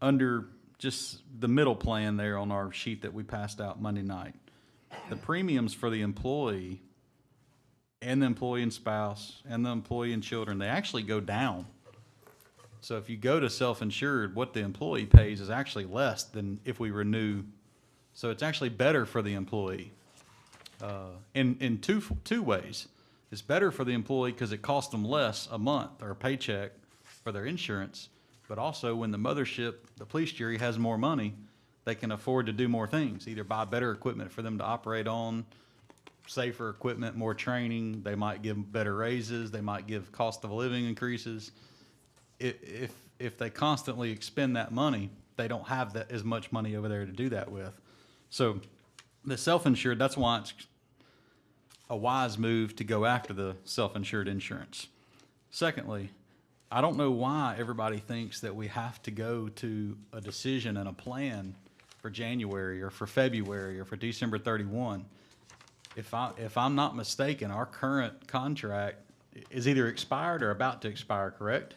Under just the middle plan there on our sheet that we passed out Monday night, the premiums for the employee and the employee and spouse and the employee and children, they actually go down. So if you go to self-insured, what the employee pays is actually less than if we renew. So it's actually better for the employee. In two ways. It's better for the employee because it costs them less a month or a paycheck for their insurance, but also when the mothership, the police jury, has more money, they can afford to do more things, either buy better equipment for them to operate on, safer equipment, more training, they might give better raises, they might give cost of living increases. If they constantly expend that money, they don't have that as much money over there to do that with. So the self-insured, that's why it's a wise move to go after the self-insured insurance. Secondly, I don't know why everybody thinks that we have to go to a decision and a plan for January or for February or for December 31. If I'm not mistaken, our current contract is either expired or about to expire, correct?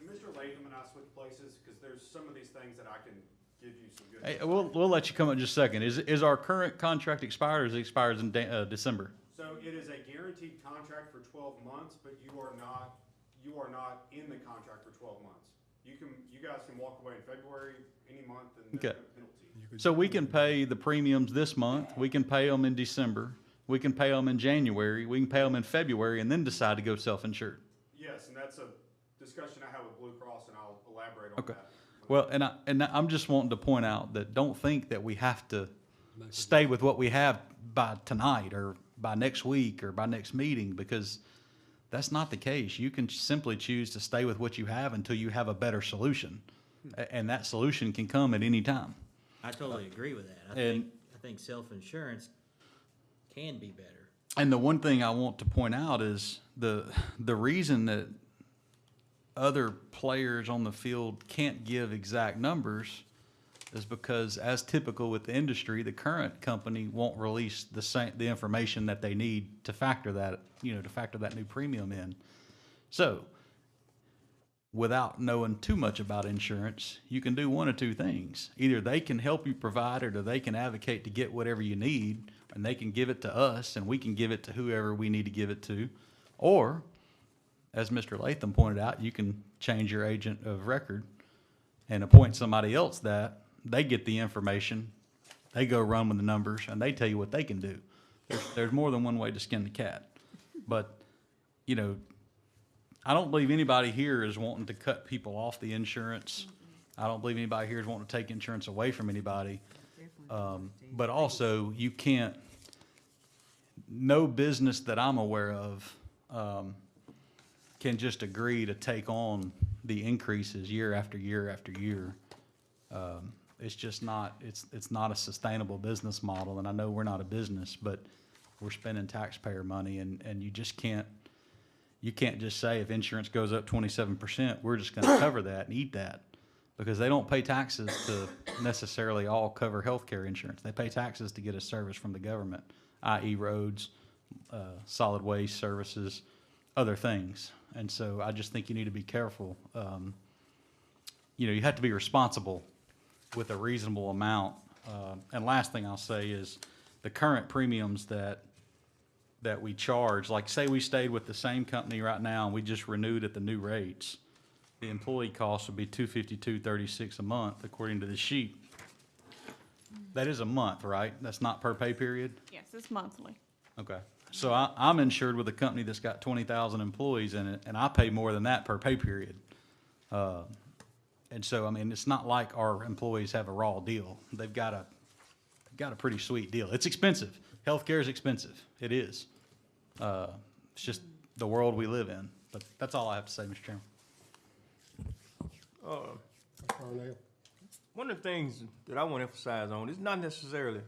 Mr. Latham and I switched places because there's some of these things that I can give you some good. Hey, we'll let you come up in just a second. Is our current contract expired or is it expires in December? So it is a guaranteed contract for 12 months, but you are not in the contract for 12 months. You guys can walk away in February, any month, and there's Okay. no penalty. So we can pay the premiums this month, we can pay them in December, we can pay them in January, we can pay them in February, and then decide to go self-insured. Yes, and that's a discussion I have with Blue Cross, and I'll elaborate on Okay. that. Well, and I'm just wanting to point out that don't think that we have to stay with what we have by tonight or by next week or by next meeting, because that's not the case. You can simply choose to stay with what you have until you have a better solution. And that solution can come at any time. I totally agree with that. And- I think self-insurance can be better. And the one thing I want to point out is the reason that other players on the field can't give exact numbers is because, as typical with the industry, the current company won't release the information that they need to factor that, to factor that new premium in. So, without knowing too much about insurance, you can do one of two things. Either they can help you provide it, or they can advocate to get whatever you need, and they can give it to us, and we can give it to whoever we need to give it to. Or, as Mr. Latham pointed out, you can change your agent of record and appoint somebody else that they get the information, they go run with the numbers, and they tell you what they can do. There's more than one way to skin the cat. But, I don't believe anybody here is wanting to cut people off the insurance. I don't believe anybody here is wanting to take insurance away from anybody. But also, you can't, no business that I'm aware of can just agree to take on the increases year after year after year. It's just not, it's not a sustainable business model, and I know we're not a business, but we're spending taxpayer money, and you just can't, you can't just say if insurance goes up 27%, we're just gonna cover that and eat that, because they don't pay taxes to necessarily all cover healthcare insurance. They pay taxes to get a service from the government, i.e. roads, solid waste services, other things. And so I just think you need to be careful. You have to be responsible with a reasonable amount. And last thing I'll say is the current premiums that we charge, like say we stayed with the same company right now and we just renewed at the new rates, the employee cost would be $252.36 a month according to the sheet. That is a month, right? That's not per pay period? Yes, it's monthly. Okay. So I'm insured with a company that's got 20,000 employees in it, and I pay more than that per pay period. And so, it's not like our employees have a raw deal. They've got a pretty sweet deal. It's expensive. Healthcare is expensive. It is. It's just the world we live in. But that's all I have to say, Mr. Chairman. Parnell? One of the things that I want to emphasize on is not necessarily,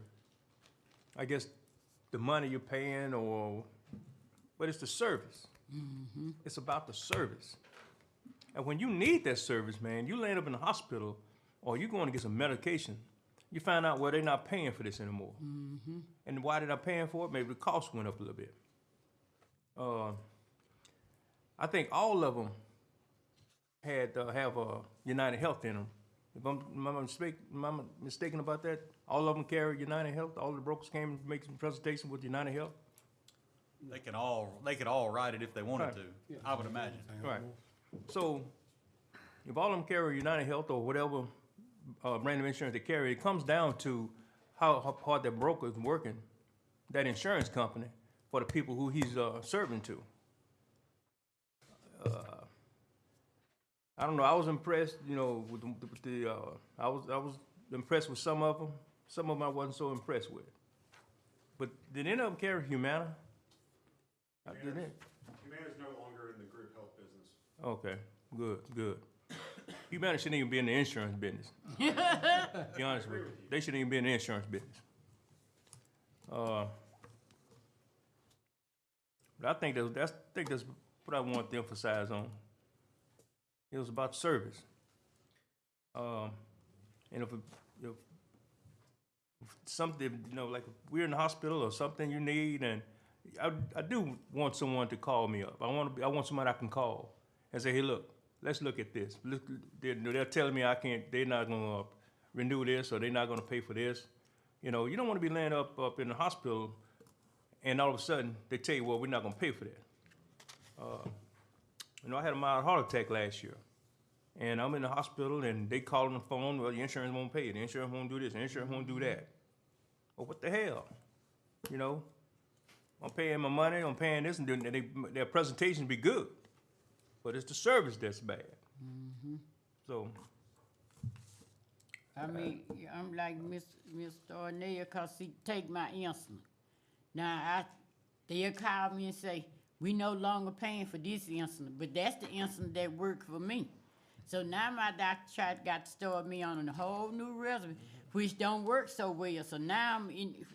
I guess, the money you're paying but it's the service. It's about the service. And when you need that service, man, you land up in the hospital or you're going to get some medication, you find out, well, they're not paying for this anymore. And why they're not paying for it? Maybe the cost went up a little bit. I think all of them have United Health in them. If I'm mistaken about that, all of them carry United Health. All the brokers came and make some presentation with United Health. They could all write it if they wanted Right. to, I would imagine. Right. So if all of them carry United Health or whatever brand of insurance they carry, it comes down to how hard that broker is working, that insurance company, for the people who he's serving to. I don't know. I was impressed, with the I was impressed with some of them. Some of them I wasn't so impressed with. But did any of them carry Humana? Did it? Humana is no longer in the group health business. Okay, good. Humana shouldn't even be in the insurance business. Be honest with you. They shouldn't even be in the insurance business. But I think that's what I want to emphasize on. It was about service. And if something, like if we're in the hospital or something you need, and I do want someone to call me up. I want somebody I can call and say, hey, look, let's look at this. They're telling me they're not going to renew this or they're not going to pay for this. You don't want to be laying up in the hospital and all of a sudden they tell you, well, we're not going to pay for that. I had a mild heart attack last year. And I'm in the hospital and they call on the phone, well, the insurance won't pay. The insurance won't do this, the insurance won't do that. Well, what the hell? I'm paying my money, I'm paying this, and their presentation be good. But it's the service that's bad. So. I mean, I'm like Mr. Ornell, cause he take my insulin. Now, they'll call me and say, we no longer paying for this insulin, but that's the insulin that worked for me. So now my doctor got to start me on a whole new regimen, which don't work so well. So now I'm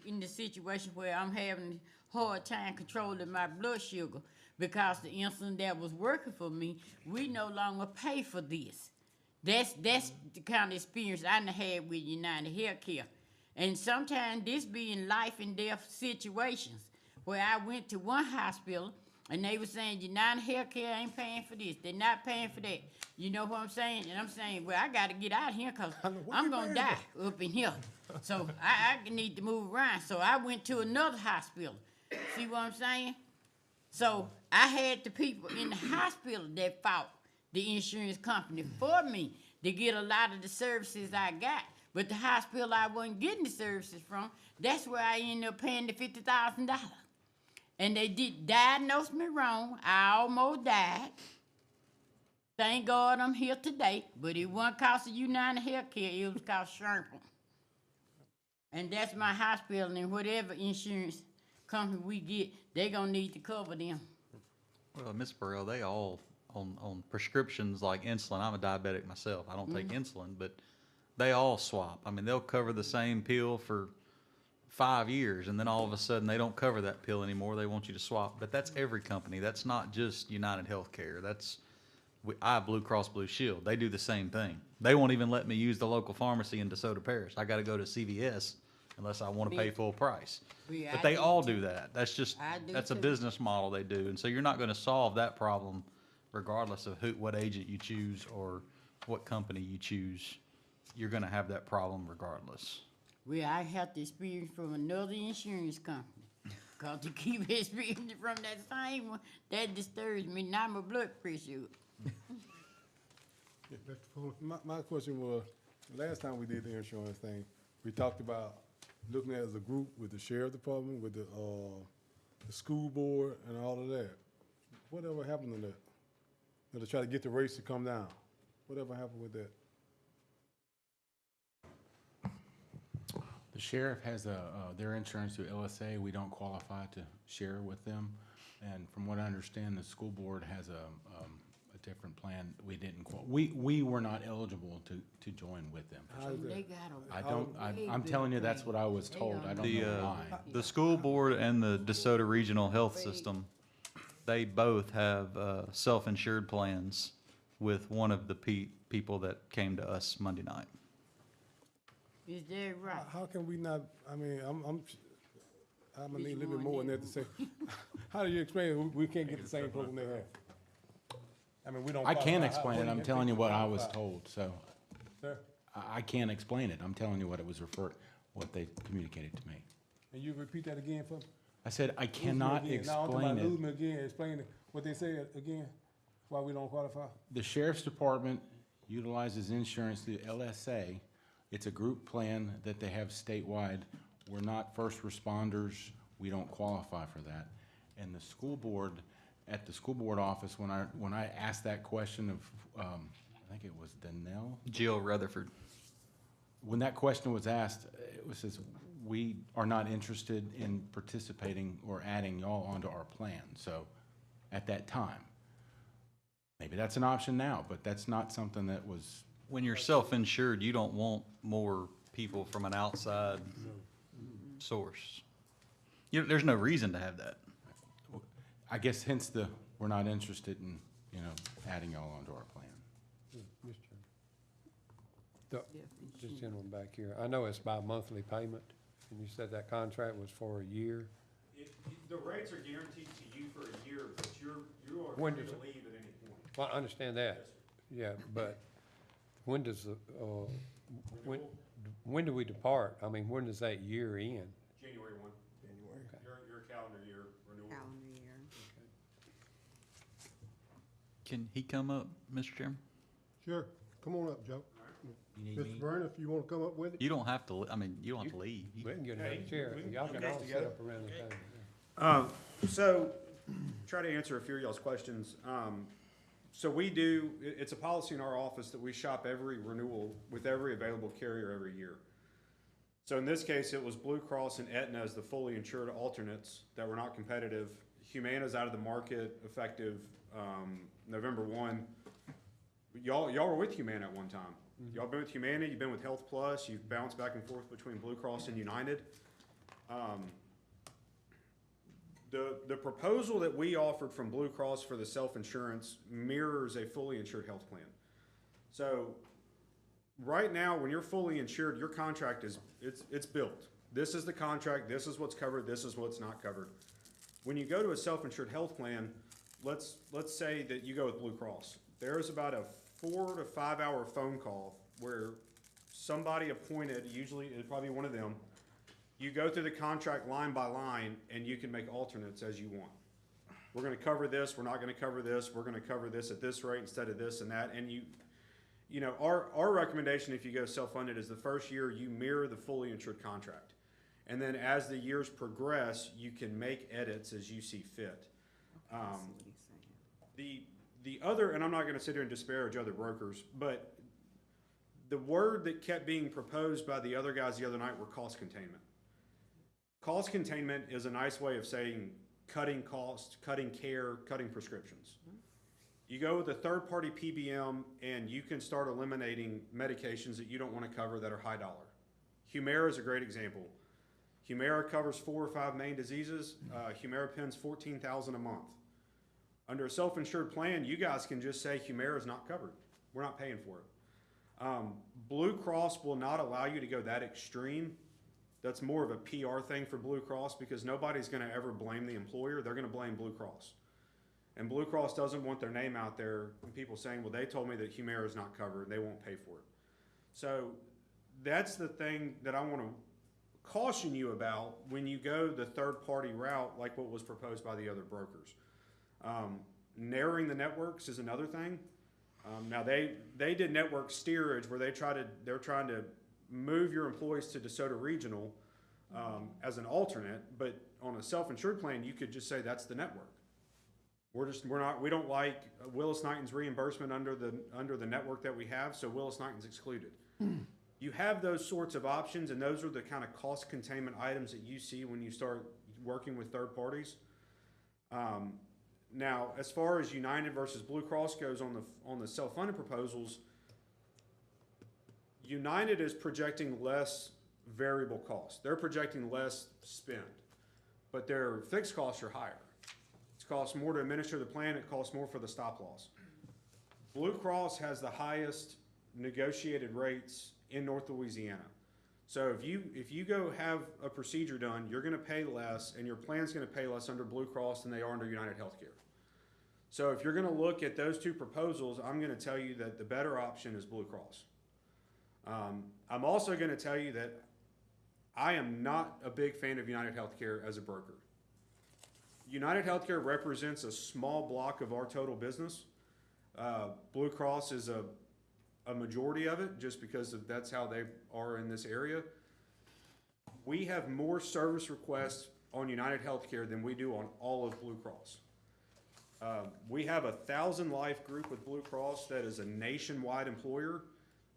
in the situation where I'm having a hard time controlling my blood sugar because the insulin that was working for me, we no longer pay for this. That's the kind of experience I done had with United Healthcare. And sometimes this be in life and death situations where I went to one hospital and they were saying United Healthcare ain't paying for this. They're not paying for that. You know what I'm saying? And I'm saying, well, I got to get out of here because I'm going to die up in here. So I need to move around. So I went to another hospital. See what I'm saying? So I had the people in the hospital that fought the insurance company for me to get a lot of the services I got. But the hospital I wasn't getting the services from, that's where I ended up paying the $50,000. And they did diagnose me wrong. I almost died. Thank God I'm here today, but it wasn't cost of United Healthcare, it was cost Sherman. And that's my hospital, and whatever insurance company we get, they gonna need to cover them. Well, Ms. Burrell, they all, on prescriptions like insulin, I'm a diabetic myself, I don't take insulin, but they all swap. I mean, they'll cover the same pill for 5 years, and then all of a sudden they don't cover that pill anymore, they want you to swap. But that's every company, that's not just United Healthcare, I have Blue Cross Blue Shield, they do the same thing. They won't even let me use the local pharmacy in DeSoto Parish. I gotta go to CVS unless I wanna pay full price. But they all do that. That's a business model they do. And so you're not gonna solve that problem regardless of what agent you choose or what company you choose. You're gonna have that problem regardless. Well, I had the experience from another insurance company. Cause to keep experiencing from that same one, that disturbs me, not my blood pressure. Mr. Fuller? My question was, last time we did the insurance thing, we talked about looking at it as a group with the sheriff department, with the school board and all of that. Whatever happened to that? To try to get the rates to come down. Whatever happened with that? The sheriff has their insurance through LSA. We don't qualify to share with them. And from what I understand, the school board has a different plan. We didn't, we were not eligible to join with them. How is They that? got I'm telling you, that's what I was told. I don't know why. The school board and the DeSoto Regional Health System, they both have self-insured plans with one of the people that came to us Monday night. Is that right? How can we not, I mean, I'm gonna need a little bit one more than then? that to say. How do you explain it? We can't get the same program they have? I mean, we don't. I can't qualify. explain it. How- I'm what do telling you think what we I was qualify? told, so Sir, I can't explain it. I'm telling you what it was what they communicated to me. and you repeat that again for me? I said, I Lose me cannot again. No, I'm talking explain about it. lose me again, explain what they said again, why we don't qualify? The sheriff's department utilizes insurance through LSA. It's a group plan that they have statewide. We're not first responders. We don't qualify for that. And the school board, at the school board office, when I asked that question of, I think it was Danelle, Jill Rutherford. when that question was asked, it was says, we are not interested in participating or adding y'all onto our plan. So at that time, maybe that's an option now, but that's not something that was, When you're self-insured, you don't want more people from an outside source. There's no reason to have that. I guess hence we're not interested in, adding y'all onto our plan. Mr. Chairman. This gentleman back here, I know it's by monthly payment, and you said that contract was for a year. The rates are guaranteed to you for a year, but you are When free does to it- leave at any point. Well, I understand that, yeah, but when does the, when do we depart? I mean, when does that year end? January 1. January. Your calendar year renewal. Calendar year. Can he come up, Mr. Chairman? Sure, come on up, Joe. You need Mr. me? Vernon, if you wanna come up with it? You don't have to, you don't have to leave. We can get another chair, y'all can all sit up around the table. So, try to answer a few of y'all's questions. So it's a policy in our office that we shop every renewal with every available carrier every year. So in this case, it was Blue Cross and Aetna as the fully insured alternates that were not competitive. Humana's out of the market effective November 1. Y'all were with Humana at one time. Y'all been with Humana, you've been with Health Plus, you've bounced back and forth between Blue Cross and United. The proposal that we offered from Blue Cross for the self-insurance mirrors a fully insured health plan. So right now, when you're fully insured, your contract it's built. This is the contract, this is what's covered, this is what's not covered. When you go to a self-insured health plan, let's say that you go with Blue Cross. There's about a 4 to 5 hour phone call where somebody appointed, usually it'd probably be one of them, you go through the contract line by line and you can make alternates as you want. We're gonna cover this, we're not gonna cover this, we're gonna cover this at this rate instead of this and that. And our recommendation if you go self-funded is the first year you mirror the fully insured contract. And then as the years progress, you can make edits as you see fit. Okay, I see what he's saying. The other, and I'm not gonna sit here and disparage other brokers, but the word that kept being proposed by the other guys the other night were cost containment. Cost containment is a nice way of saying cutting costs, cutting care, cutting prescriptions. You go with a third-party PBM and you can start eliminating medications that you don't want to cover that are high dollar. Humira is a great example. Humira covers 4 or 5 main diseases. Humira pins $14,000 a month. Under a self-insured plan, you guys can just say Humira is not covered. We're not paying for it. Blue Cross will not allow you to go that extreme. That's more of a PR thing for Blue Cross because nobody's going to ever blame the employer. They're going to blame Blue Cross. And Blue Cross doesn't want their name out there and people saying, well, they told me that Humira is not covered. They won't pay for it. So that's the thing that I want to caution you about when you go the third-party route like what was proposed by the other brokers. Narrowing the networks is another thing. Now they did network steerage where they're trying to move your employees to DeSoto Regional as an alternate, but on a self-insured plan, you could just say that's the network. We don't like Willis-Knighton's reimbursement under the network that we have, so Willis-Knighton's excluded. You have those sorts of options, and those are the kind of cost containment items that you see when you start working with third parties. Now, as far as United versus Blue Cross goes on the self-funded proposals, United is projecting less variable costs. They're projecting less spend, but their fixed costs are higher. It costs more to administer the plan. It costs more for the stop loss. Blue Cross has the highest negotiated rates in North Louisiana. So if you go have a procedure done, you're going to pay less, and your plan's going to pay less under Blue Cross than they are under United Healthcare. So if you're going to look at those two proposals, I'm going to tell you that the better option is Blue Cross. I'm also going to tell you that I am not a big fan of United Healthcare as a broker. United Healthcare represents a small block of our total business. Blue Cross is a majority of it, just because that's how they are in this area. We have more service requests on United Healthcare than we do on all of Blue Cross. We have a 1,000 life group with Blue Cross that is a nationwide employer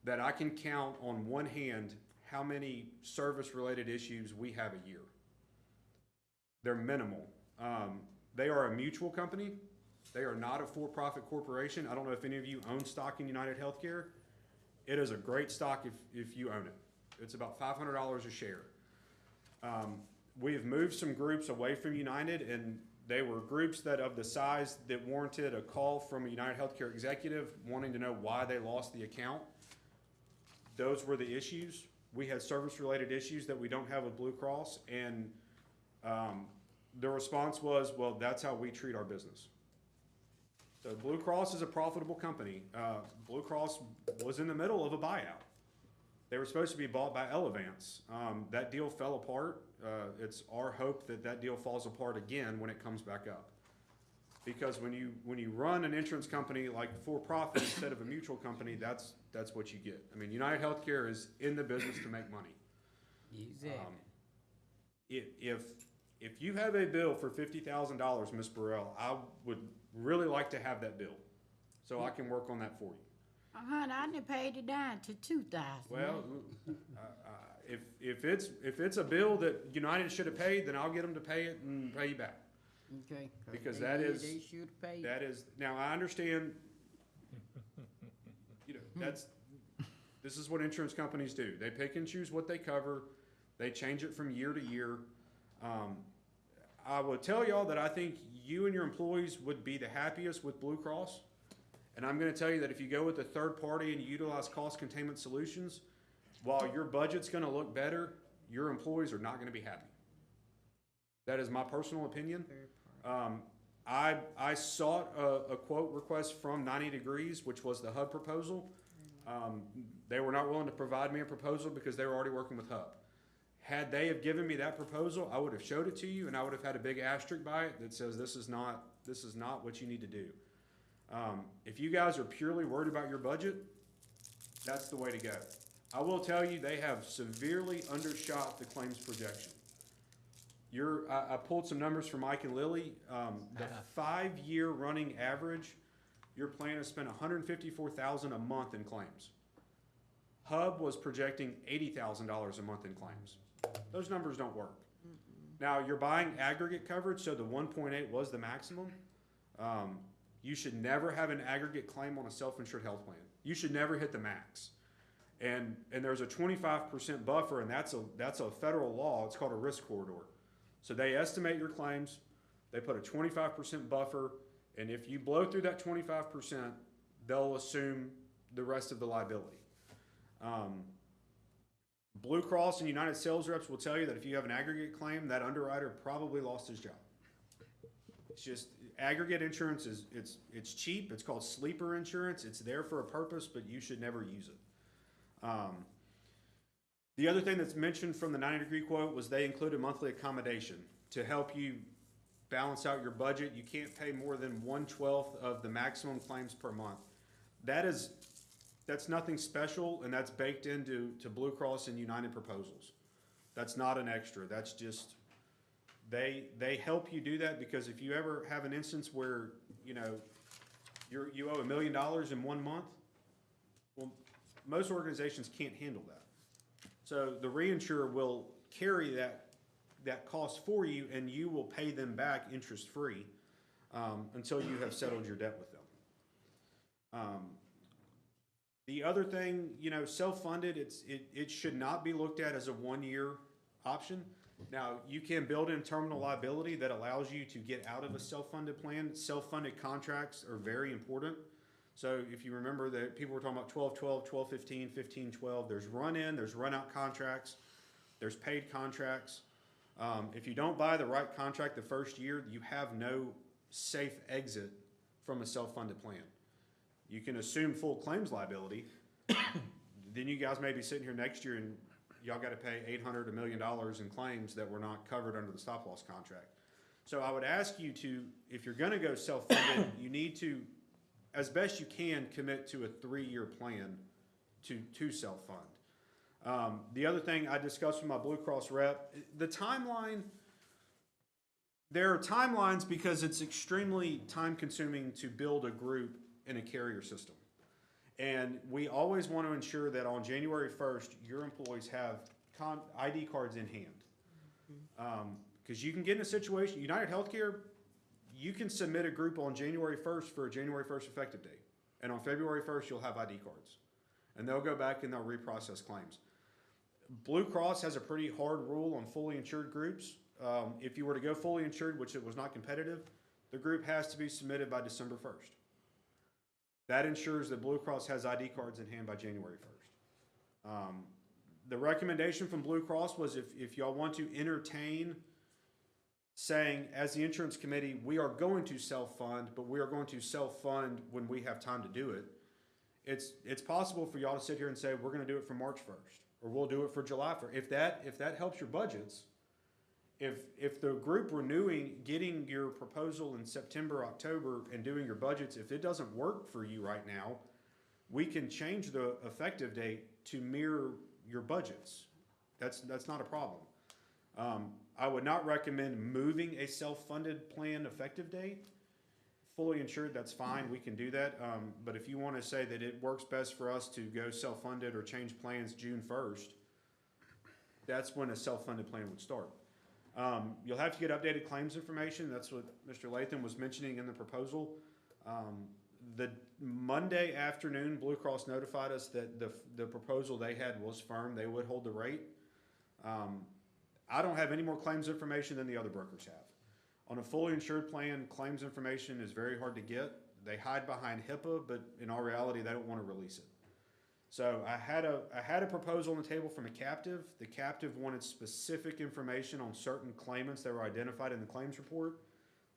that I can count on one hand how many service-related issues we have a year. They're minimal. They are a mutual company. They are not a for-profit corporation. I don't know if any of you own stock in United Healthcare. It is a great stock if you own it. It's about $500 a share. We have moved some groups away from United, and they were groups that of the size that warranted a call from a United Healthcare executive wanting to know why they lost the account. Those were the issues. We had service-related issues that we don't have with Blue Cross, and the response was, well, that's how we treat our business. So Blue Cross is a profitable company. Blue Cross was in the middle of a buyout. They were supposed to be bought by Elevance. That deal fell apart. It's our hope that that deal falls apart again when it comes back up. Because when you run an insurance company like for-profit instead of a mutual company, that's what you get. I mean, United Healthcare is in the business to make money. Exactly. If you have a bill for $50,000, Ms. Burrell, I would really like to have that bill, so I can work on that for you. Honey, I done paid it down to 2,000. Well, if it's a bill that United should have paid, then I'll get them to pay it and pay you back. Okay. Because they should pay. that is, now I understand, you know, this is what insurance companies do. They pick and choose what they cover. They change it from year to year. I will tell y'all that I think you and your employees would be the happiest with Blue Cross. And I'm going to tell you that if you go with a third party and you utilize cost containment solutions, while your budget's going to look better, your employees are not going to be happy. That is my personal opinion. I sought a quote request from 90 Degrees, which was the HUB proposal. They were not willing to provide me a proposal because they were already working with HUB. Had they have given me that proposal, I would have showed it to you, and I would have had a big asterisk by it that says this is not what you need to do. If you guys are purely worried about your budget, that's the way to go. I will tell you, they have severely undershot the claims projection. I pulled some numbers from Mike and Lily. The 5-year running average, your plan has spent $154,000 a month in claims. HUB was projecting $80,000 a month in claims. Those numbers don't work. Now, you're buying aggregate coverage, so the 1.8 was the maximum. You should never have an aggregate claim on a self-insured health plan. You should never hit the max. And there's a 25% buffer, and that's a federal law. It's called a risk corridor. So they estimate your claims, they put a 25% buffer, and if you blow through that 25%, they'll assume the rest of the liability. Blue Cross and United sales reps will tell you that if you have an aggregate claim, that underwriter probably lost his job. It's just, aggregate insurance it's cheap. It's called sleeper insurance. It's there for a purpose, but you should never use it. The other thing that's mentioned from the 90 Degree quote was they included monthly accommodation to help you balance out your budget. You can't pay more than 1/12 of the maximum claims per month. That's nothing special, and that's baked into Blue Cross and United proposals. That's not an extra. That's just, they help you do that, because if you ever have an instance where, you know, you owe $1 million in 1 month, well, most organizations can't handle that. So the reinsurer will carry that cost for you, and you will pay them back interest-free until you have settled your debt with them. The other thing, you know, self-funded, it should not be looked at as a one-year option. Now, you can build in terminal liability that allows you to get out of a self-funded plan. Self-funded contracts are very important. So if you remember that people were talking about 12-12, 12-15, 15-12, there's run-in, there's run-out contracts, there's paid contracts. If you don't buy the right contract the first year, you have no safe exit from a self-funded plan. You can assume full claims liability. Then you guys may be sitting here next year and y'all got to pay $800 to $1 million in claims that were not covered under the stop loss contract. So I would ask you to, if you're going to go self-funded, you need to, as best you can, commit to a 3-year plan to self-fund. The other thing I discussed with my Blue Cross rep, the timeline, there are timelines because it's extremely time-consuming to build a group in a carrier system. And we always want to ensure that on January 1st, your employees have ID cards in hand. Because you can get in a situation, United Healthcare, you can submit a group on January 1st for a January 1st effective date. And on February 1st, you'll have ID cards. And they'll go back and they'll reprocess claims. Blue Cross has a pretty hard rule on fully insured groups. If you were to go fully insured, which it was not competitive, the group has to be submitted by December 1st. That ensures that Blue Cross has ID cards in hand by January 1st. The recommendation from Blue Cross was if y'all want to entertain saying, as the insurance committee, we are going to self-fund, but we are going to self-fund when we have time to do it. It's possible for y'all to sit here and say, we're going to do it for March 1st, or we'll do it for July 1st. If that helps your budgets, if the group renewing, getting your proposal in September, October, and doing your budgets, if it doesn't work for you right now, we can change the effective date to mirror your budgets. That's not a problem. I would not recommend moving a self-funded plan effective date. Fully insured, that's fine, we can do that. But if you want to say that it works best for us to go self-funded or change plans June 1st, that's when a self-funded plan would start. You'll have to get updated claims information. That's what Mr. Latham was mentioning in the proposal. The Monday afternoon, Blue Cross notified us that the proposal they had was firm. They would hold the rate. I don't have any more claims information than the other brokers have. On a fully insured plan, claims information is very hard to get. They hide behind HIPAA, but in all reality, they don't want to release it. So I had a proposal on the table from a captive. The captive wanted specific information on certain claimants that were identified in the claims report.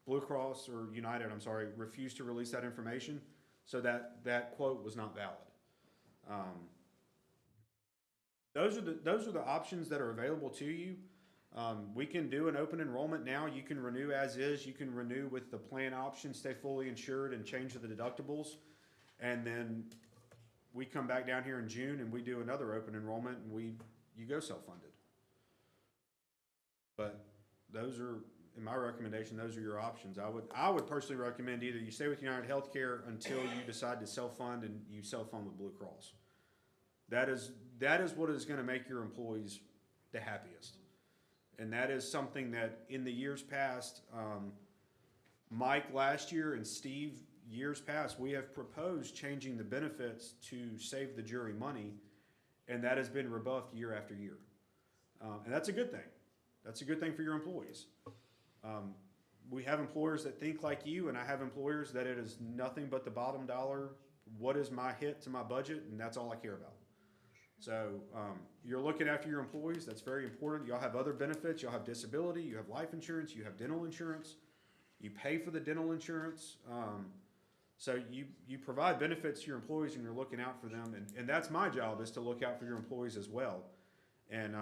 Blue Cross, or United, I'm sorry, refused to release that information, so that quote was not valid. Those are the options that are available to you. We can do an open enrollment now. You can renew as is. You can renew with the plan option, stay fully insured, and change the deductibles, and then we come back down here in June and we do another open enrollment and you go self-funded. But those are, in my recommendation, those are your options. I would personally recommend either you stay with United Healthcare until you decide to self-fund and you self-fund with Blue Cross. That is what is going to make your employees the happiest. And that is something that in the years past, Mike last year and Steve years past, we have proposed changing the benefits to save the jury money, and that has been rebuffed year after year. And that's a good thing. That's a good thing for your employees. We have employers that think like you, and I have employers that it is nothing but the bottom dollar. What is my hit to my budget? And that's all I care about. So you're looking after your employees. That's very important. Y'all have other benefits. Y'all have disability. You have life insurance. You have dental insurance. You pay for the dental insurance. So you provide benefits to your employees and you're looking out for them. And that's my job, is to look out for your employees as well. And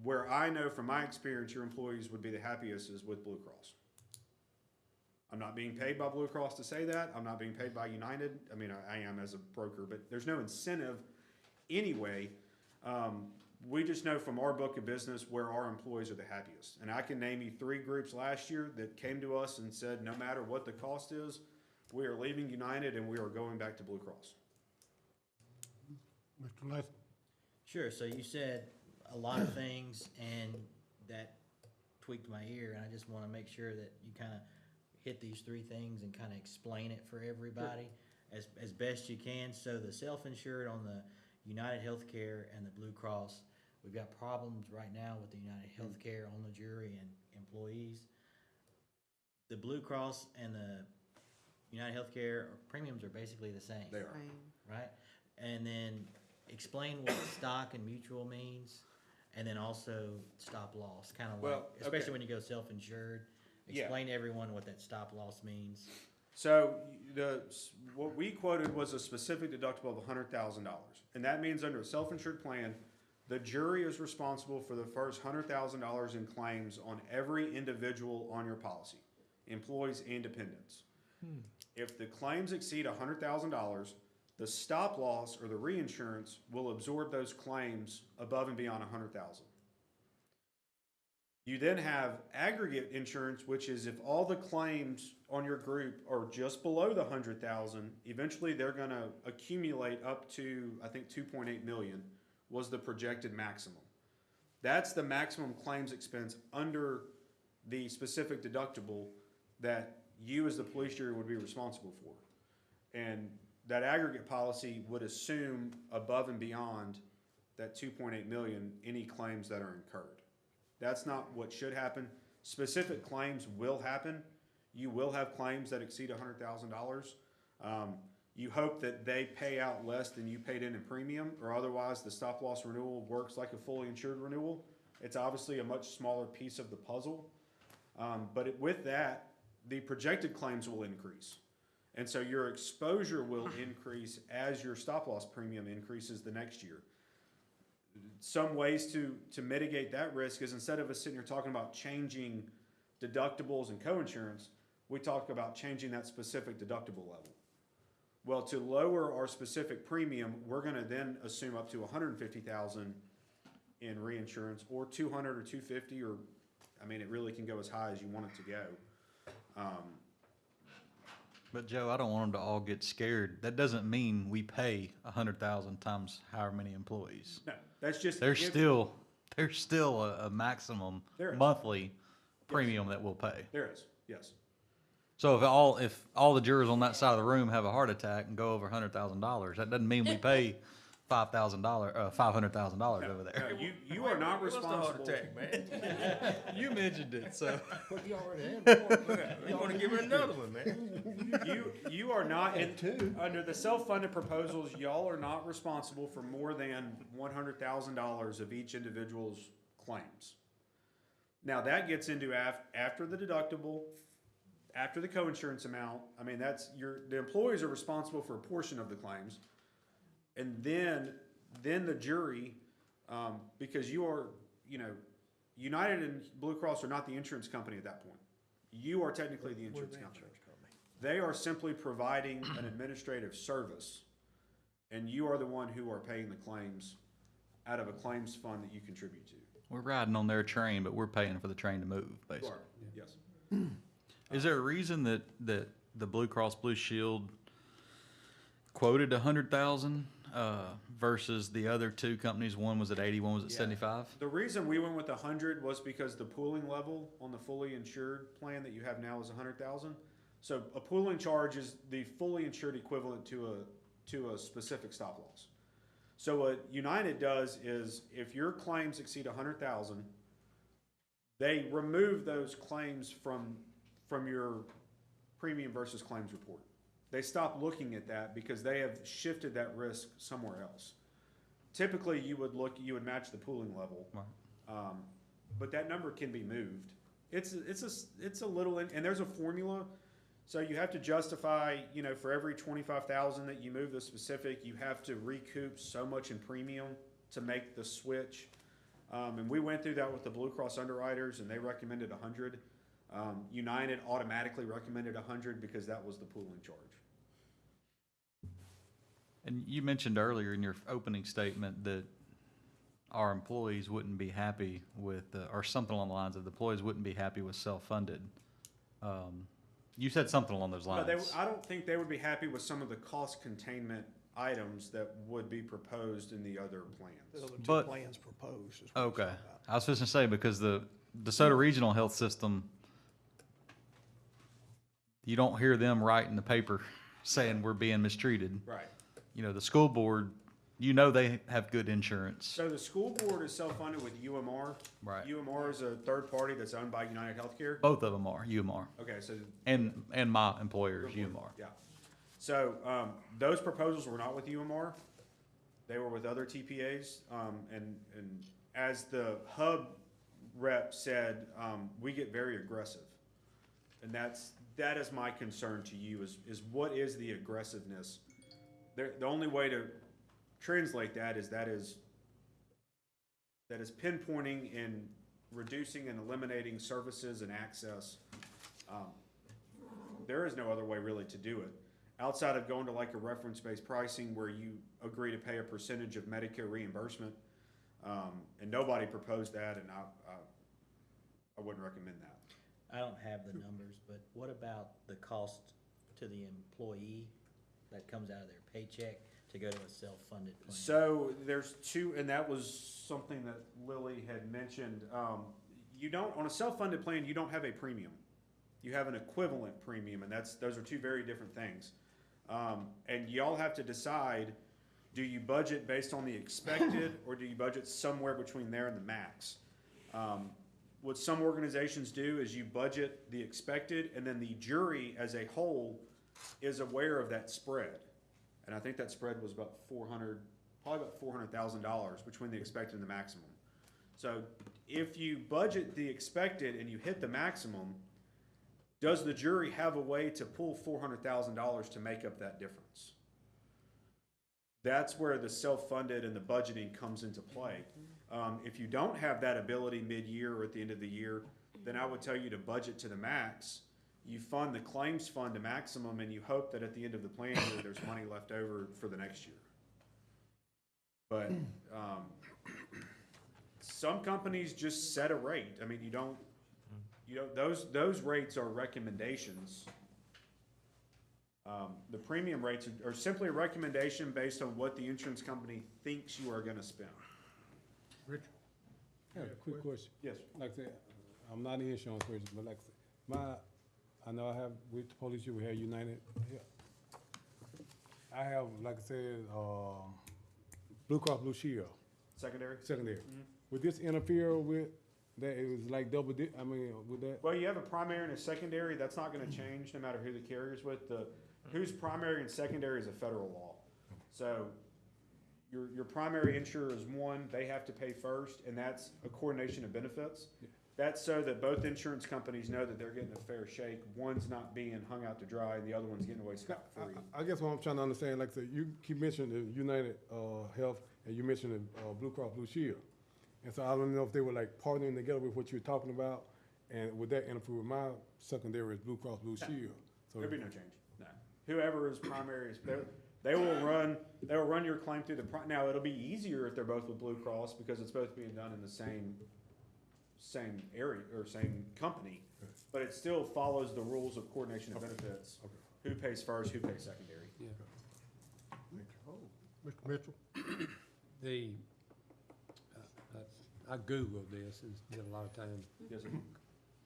where I know from my experience your employees would be the happiest is with Blue Cross. I'm not being paid by Blue Cross to say that. I'm not being paid by United. I mean, I am as a broker, but there's no incentive anyway. We just know from our book of business where our employees are the happiest. And I can name you 3 groups last year that came to us and said, no matter what the cost is, we are leaving United and we are going back to Blue Cross. Mr. Latham? Sure, so you said a lot of things and that tweaked my ear, and I just want to make sure that you kind of hit these three things and kind of explain it for everybody as best you can. So the self-insured on the United Healthcare and the Blue Cross, we've got problems right now with the United Healthcare on the jury and employees. The Blue Cross and the United Healthcare premiums are basically the same. They are. Right? And then explain what stock and mutual means, and then also stop loss, kind of Well, like, especially okay. when you go self-insured. Yeah. Explain to everyone what that stop loss means. So what we quoted was a specific deductible of $100,000. And that means under a self-insured plan, the jury is responsible for the first $100,000 in claims on every individual on your policy, employees and dependents. If the claims exceed $100,000, the stop loss or the reinsurance will absorb those claims above and beyond $100,000. You then have aggregate insurance, which is if all the claims on your group are just below the 100,000, eventually they're going to accumulate up to, I think, 2.8 million was the projected maximum. That's the maximum claims expense under the specific deductible that you as the police jury would be responsible for. And that aggregate policy would assume above and beyond that 2.8 million, any claims that are incurred. That's not what should happen. Specific claims will happen. You will have claims that exceed $100,000. You hope that they pay out less than you paid in premium, or otherwise the stop loss renewal works like a fully insured renewal. It's obviously a much smaller piece of the puzzle. With that, the projected claims will increase. And so your exposure will increase as your stop loss premium increases the next year. Some ways to mitigate that risk is, instead of us sitting here talking about changing deductibles and coinsurance, we talk about changing that specific deductible level. Well, to lower our specific premium, we're going to then assume up to $150,000 in reinsurance, or $200 or $250, or I mean, it really can go as high as you want it to go. But Joe, I don't want them to all get scared. That doesn't mean we pay 100,000 times however many employees. No, that's just There's still a maximum There is. monthly premium that we'll pay. There is, yes. So if all the jurors on that side of the room have a heart attack and go over $100,000, that doesn't mean we pay $500,000 over there. No, you are not responsible. Man. You mentioned it, so. You already had one. You want to give her another one, man? You are not, under the self-funded proposals, y'all are not responsible for more than $100,000 of each individual's claims. Now that gets into after the deductible, after the coinsurance amount. I mean, the employees are responsible for a portion of the claims. And then the jury, because you are, United and Blue Cross are not the insurance company at that point. You are technically the insurance company. They are simply providing an administrative service, and you are the one who are paying the claims out of a claims fund that you contribute to. We're riding on their train, but we're paying for the train to move, You basically. are, yes. Is there a reason that the Blue Cross Blue Shield quoted 100,000 versus the other two companies? One was at 80, one was at 75. The reason we went with 100 was because the pooling level on the fully insured plan that you have now is 100,000. So a pooling charge is the fully insured equivalent to a specific stop loss. So what United does is, if your claims exceed 100,000, they remove those claims from your premium versus claims report. They stop looking at that because they have shifted that risk somewhere else. Typically, you would match the pooling level, Right. but that number can be moved. It's a little, and there's a formula. So you have to justify, for every 25,000 that you move the specific, you have to recoup so much in premium to make the switch. And we went through that with the Blue Cross underwriters, and they recommended 100. United automatically recommended 100 because that was the pooling charge. And you mentioned earlier in your opening statement that our employees wouldn't be happy with, or something along the lines of the employees wouldn't be happy with self-funded. You said something along those lines. No, I don't think they would be happy with some of the cost containment items that would be proposed in the other plans. The other two But- plans proposed is what Okay. it's about. I was just gonna say, because the DeSoto Regional Health System you don't hear them writing the paper saying we're being mistreated. Right. You know, the school board, you know they have good insurance. So the school board is self-funded with UMR. Right. UMR is a third party that's owned by United Healthcare. Both of them are, UMR. Okay, so. And my employer is UMR. Yeah. So, those proposals were not with UMR. They were with other TPAs. And as the hub rep said, we get very aggressive. And that is my concern to you is what is the aggressiveness? The only way to translate that is pinpointing and reducing and eliminating services and access. There is no other way really to do it, outside of going to like a reference-based pricing where you agree to pay a percentage of Medicare reimbursement. And nobody proposed that, and I wouldn't recommend that. I don't have the numbers, but what about the cost to the employee that comes out of their paycheck to go to a self-funded plan? So there's two, and that was something that Lily had mentioned. You don't, on a self-funded plan, you don't have a premium. You have an equivalent premium, and those are two very different things. And y'all have to decide, do you budget based on the expected, or do you budget somewhere between there and the max? What some organizations do is you budget the expected, and then the jury as a whole is aware of that spread. And I think that spread was about probably about $400,000 between the expected and the maximum. So if you budget the expected and you hit the maximum, does the jury have a way to pull $400,000 to make up that difference? That's where the self-funded and the budgeting comes into play. If you don't have that ability mid-year or at the end of the year, then I would tell you to budget to the max. You fund the claims fund to maximum, and you hope that at the end of the plan year, there's money left over for the next year. But some companies just set a rate. I mean, those rates are recommendations. The premium rates are simply a recommendation based on what the insurance company thinks you are going to spend. Richard? I have a quick question. Yes. Like I said, I'm not an insurance person, but like I said, I know I have, with the police, we have United. I have, like I said, Blue Cross Blue Shield. Secondary? Secondary. Would this interfere with that? It was like double dip, with that? Well, you have a primary and a secondary. That's not going to change no matter who the carrier's with. Who's primary and secondary is a federal law. So your primary insurer is one, they have to pay first, and that's a coordination of benefits. That's so that both insurance companies know that they're getting a fair shake. One's not being hung out to dry, and the other one's getting away scot-free. I guess what I'm trying to understand, like I said, you keep mentioning the United Health, and you mentioned the Blue Cross Blue Shield. And so I don't know if they were like partnering together with what you're talking about, and would that interfere with my secondary is Blue Cross Blue Shield? So There'll be no change. No. Whoever is primary is they will run your claim through now it'll be easier if they're both with Blue Cross because it's both being done in the same area or same company, but it still follows the rules of coordination of benefits. Okay. Who pays first, who pays secondary. Yeah. Mr. Mitchell? I Googled this and spent a lot of time. Yes, sir.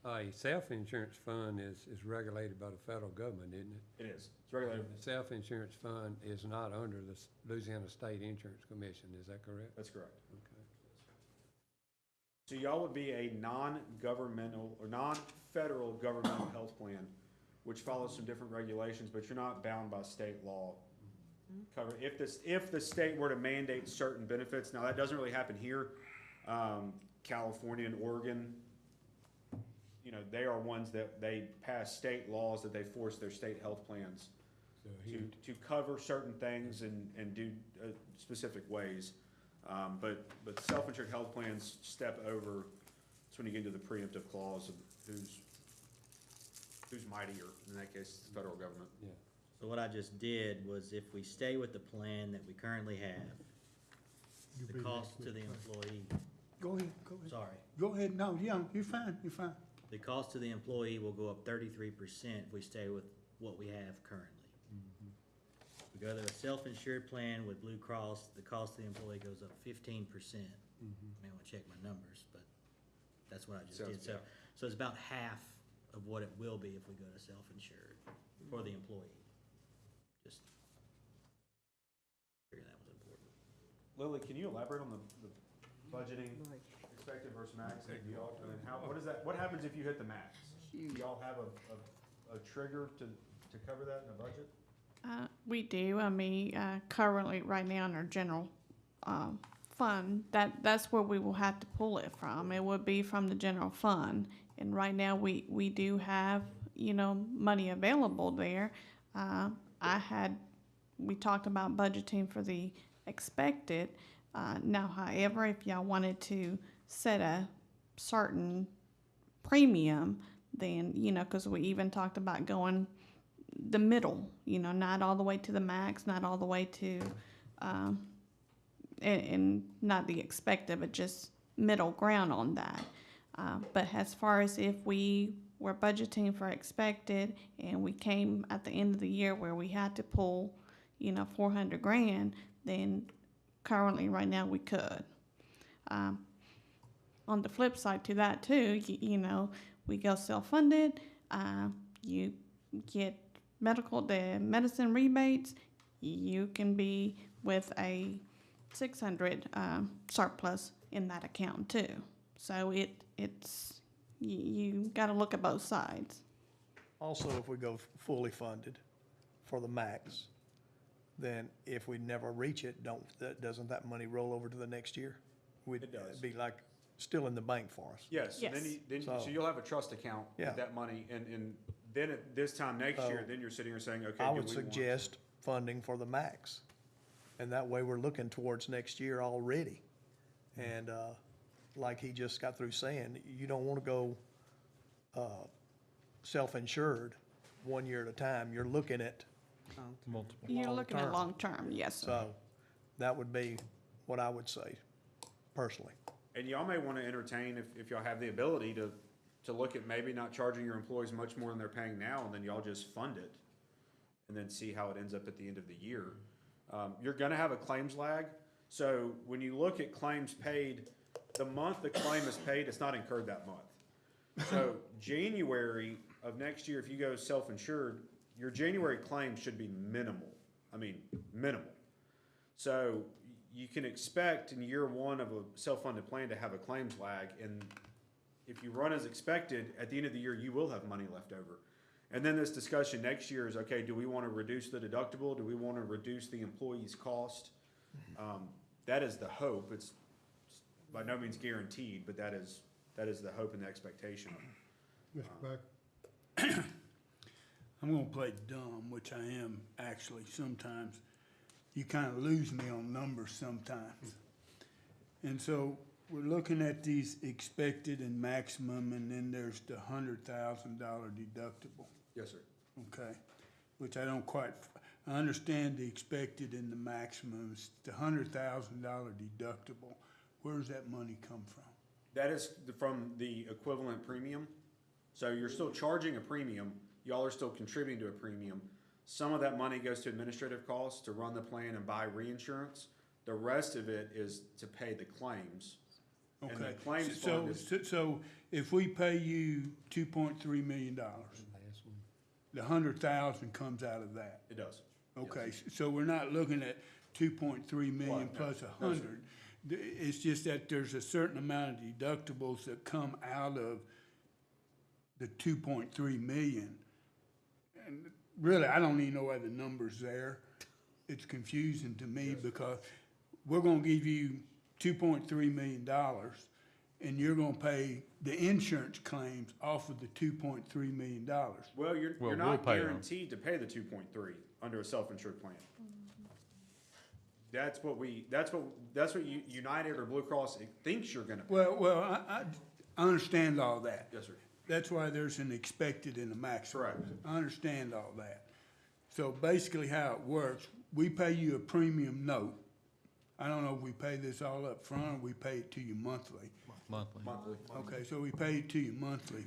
A self-insurance fund is regulated by the federal government, isn't it? It is. It's regulated. The self-insurance fund is not under the Louisiana State Insurance Commission, is that correct? That's correct. Okay. So y'all would be a non-governmental or non-federal governmental health plan, which follows some different regulations, but you're not bound by state law. Cover if the state were to mandate certain benefits. Now that doesn't really happen here. California and Oregon, they are ones that they pass state laws that they force their state health plans to cover certain things and do specific ways. But self-insured health plans step over. That's when you get into the preemptive clause of who's mightier. In that case, it's the federal government. Yeah. So what I just did was if we stay with the plan that we currently have, the cost to the employee, Go ahead. sorry, Go ahead. No, you're fine. the cost to the employee will go up 33% if we stay with what we have currently. If we go to a self-insured plan with Blue Cross, the cost to the employee goes up 15%. I may want to check my numbers, but that's what I just did. So it's about half of what it will be if we go to self-insured for the employee. Just figured that was important. Lily, can you elaborate on the budgeting, expected versus max, and y'all, and then what is that, what happens if you hit the max? Do y'all have a trigger to cover that in the budget? We do. I mean, currently, right now in our general fund, that's where we will have to pull it from. It would be from the general fund. And right now, we do have, money available there. We talked about budgeting for the expected. Now, however, if y'all wanted to set a certain premium, then, because we even talked about going the middle, not all the way to the max, not all the way to, and not the expected, but just middle ground on that. But as far as if we were budgeting for expected and we came at the end of the year where we had to pull, $400,000, then currently right now we could. On the flip side to that too, we go self-funded, you get the medicine rebates, you can be with a 600 surplus in that account too. So you got to look at both sides. Also, if we go fully funded for the max, then if we never reach it, doesn't that money roll over to the next year? It does. It'd be like still in the bank for us. Yes, and Yes. so you'll have a trust account Yeah. with that money, and then at this time next year, then you're sitting here saying, okay, I do we would want- suggest funding for the max. And that way we're looking towards next year already. And, like he just got through saying, you don't want to go, self-insured 1 year at a time. You're looking at, Multiple. You're looking at long-term. long-term, yes, sir. so that would be what I would say personally. And y'all may want to entertain, if y'all have the ability, to look at maybe not charging your employees much more than they're paying now, and then y'all just fund it, and then see how it ends up at the end of the year. You're gonna have a claims lag, so when you look at claims paid, the month the claim is paid, it's not incurred that month. So January of next year, if you go self-insured, your January claim should be minimal. I mean, minimal. So you can expect in year one of a self-funded plan to have a claims lag, and if you run as expected, at the end of the year, you will have money left over. And then this discussion next year is, okay, do we want to reduce the deductible? Do we want to reduce the employee's cost? That is the hope. It's by no means guaranteed, but that is the hope and the expectation. Mr. Becker? I'm gonna play dumb, which I am actually sometimes. You kind of lose me on numbers sometimes. And so we're looking at these expected and maximum, and then there's the $100,000 deductible, Yes, sir. okay? Which I don't quite, I understand the expected and the maximums, the $100,000 deductible. Where does that money come from? That is from the equivalent premium. So you're still charging a premium, y'all are still contributing to a premium. Some of that money goes to administrative costs to run the plan and buy reinsurance. The rest of it is to pay the claims. And the Okay, claims so, fund is, so if we pay you $2.3 million, the 100,000 comes out of that? it does. Okay, so we're not looking at 2.3 million Well, no, plus no, sir. 100. It's just that there's a certain amount of deductibles that come out of the 2.3 million. And really, I don't even know why the number's there. It's confusing to me because we're gonna give you $2.3 million and you're gonna pay the insurance claims off of the $2.3 million. Well, you're Well, we'll not pay 'em. guaranteed to pay the 2.3 under a self-insured plan. That's what United or Blue Cross thinks you're gonna pay. Well, I understand all that. Yes, sir. That's why there's an expected and a maximum. Correct. I understand all that. So basically how it works, we pay you a premium note. I don't know if we pay this all up front or we pay it to you monthly. Monthly. Monthly. Okay, so we pay it to you monthly.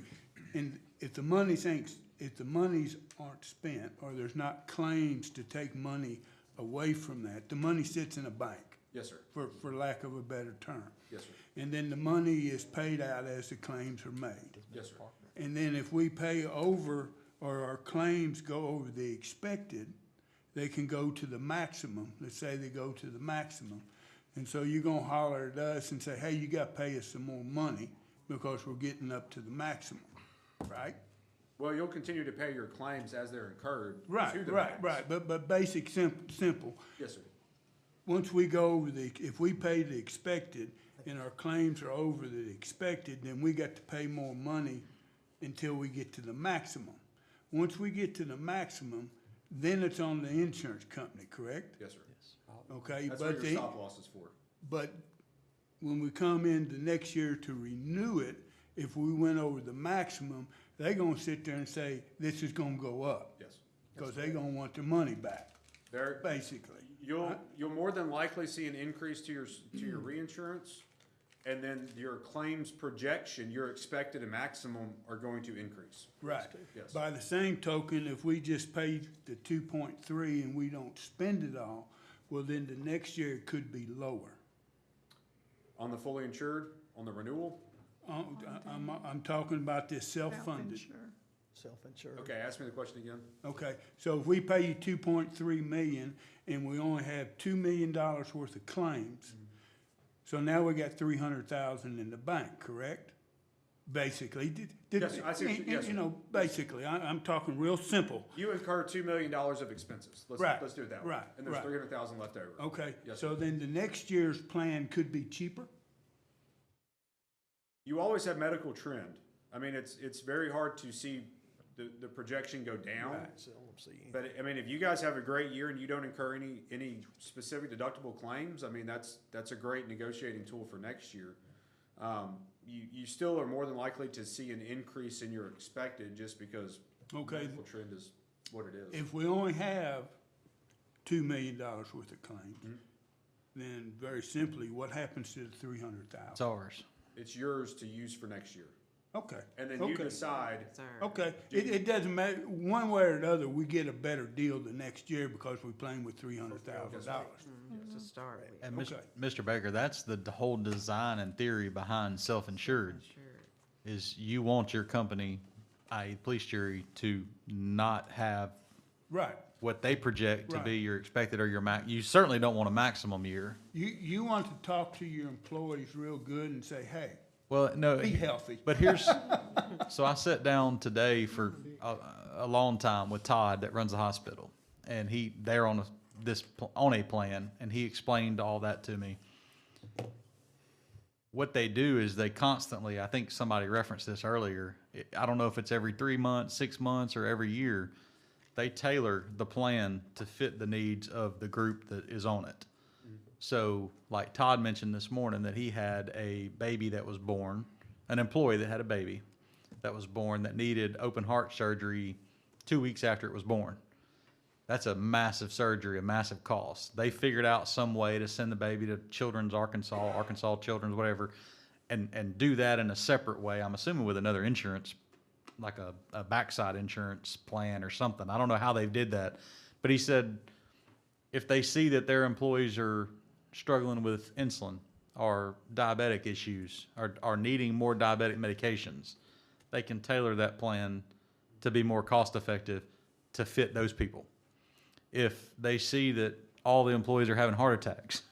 And if the monies aren't spent or there's not claims to take money away from that, the money sits in a bank. Yes, sir. for lack of a better term. Yes, sir. And then the money is paid out as the claims are made. Yes, sir. And then if we pay over, or our claims go over the expected, they can go to the maximum. Let's say they go to the maximum. And so you're gonna holler at us and say, hey, you gotta pay us some more money because we're getting up to the maximum, right? Well, you'll continue to pay your claims as they're incurred. Right, to the right, max. right, but basic, simple. Yes, sir. Once we go over if we pay the expected and our claims are over the expected, then we got to pay more money until we get to the maximum. Once we get to the maximum, then it's on the insurance company, correct? Yes, sir. Okay, That's but what your stop loss is for. but when we come in the next year to renew it, if we went over the maximum, they gonna sit there and say, this is gonna go up. Yes. Cause they gonna want their money back, There, basically. you'll more than likely see an increase to your reinsurance, and then your claims projection, your expected and maximum are going to increase. Right. Yes. By the same token, if we just pay the 2.3 and we don't spend it all, well, then the next year it could be lower. On the fully insured, on the renewal? I'm talking about this self-funded. Self-insured. Okay, ask me the question again. Okay, so if we pay you 2.3 million and we only have $2 million worth of claims, so now we got 300,000 in the bank, correct? Basically. Yes, I see what you- yes, You know, basically, I'm talking real simple. You incur $2 million of expenses. Right, Let's do it that way. right, And there's right. 300,000 left over. Okay, Yes, so sir. then the next year's plan could be cheaper? You always have medical trend. I mean, it's very hard to see the projection go down. Seldom see anything. But, I mean, if you guys have a great year and you don't incur any specific deductible claims, I mean, that's a great negotiating tool for next year. You still are more than likely to see an increase in your expected just because Okay. medical trend is what it is. If we only have $2 million worth of claims, then very simply, what happens to the 300,000? It's ours. It's yours to use for next year. Okay. And then you Okay. decide, Okay, it doesn't matter, one way or the other, we get a better deal the next year because we're playing with $300,000. To start with. And Okay. Mr. Baker, that's the whole design and theory behind self-insured, is you want your company, i.e. police jury, to not have Right. what they project to Right. be your expected or your max. You certainly don't want a maximum year. You want to talk to your employees real good and say, hey, Well, no. be healthy. But here's, so I sat down today for a long time with Todd that runs the hospital, and they're on a plan, and he explained all that to me. What they do is they constantly, I think somebody referenced this earlier, I don't know if it's every 3 months, 6 months, or every year, they tailor the plan to fit the needs of the group that is on it. So, like Todd mentioned this morning, that he had a baby that was born, an employee that had a baby that was born that needed open heart surgery 2 weeks after it was born. That's a massive surgery, a massive cost. They figured out some way to send the baby to Children's Arkansas Children's, whatever, and do that in a separate way. I'm assuming with another insurance, like a backside insurance plan or something. I don't know how they did that. But he said if they see that their employees are struggling with insulin or diabetic issues or are needing more diabetic medications, they can tailor that plan to be more cost effective to fit those people. If they see that all the employees are having heart attacks,